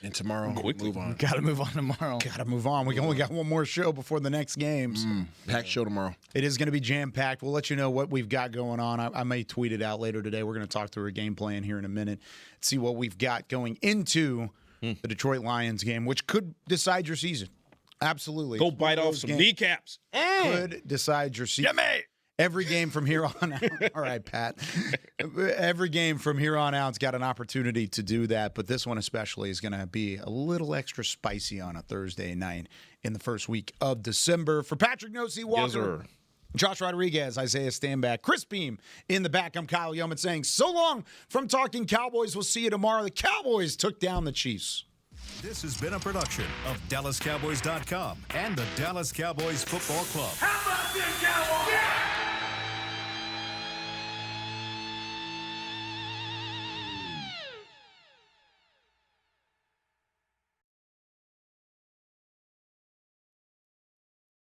Speaker 8: And tomorrow, move on.
Speaker 18: Got to move on tomorrow.
Speaker 5: Got to move on. We only got one more show before the next games.
Speaker 8: Packed show tomorrow.
Speaker 5: It is going to be jam-packed. We'll let you know what we've got going on. I may tweet it out later today. We're going to talk through a game plan here in a minute, see what we've got going into the Detroit Lions game, which could decide your season. Absolutely.
Speaker 7: Go bite off some kneecaps.
Speaker 5: Could decide your season. Every game from here on out. All right, Pat. Every game from here on out's got an opportunity to do that, but this one especially is going to be a little extra spicy on a Thursday night in the first week of December. For Patrik Walker,
Speaker 7: Yes, sir.
Speaker 5: Josh Rodriguez, Isaiah Stanback, Chris Beam in the back. I'm Kyle Youmans saying so long from Talkin Cowboys. We'll see you tomorrow. The Cowboys took down the Chiefs.
Speaker 1: This has been a production of DallasCowboys.com and the Dallas Cowboys Football Club.
Speaker 2: How about this, Cowboys?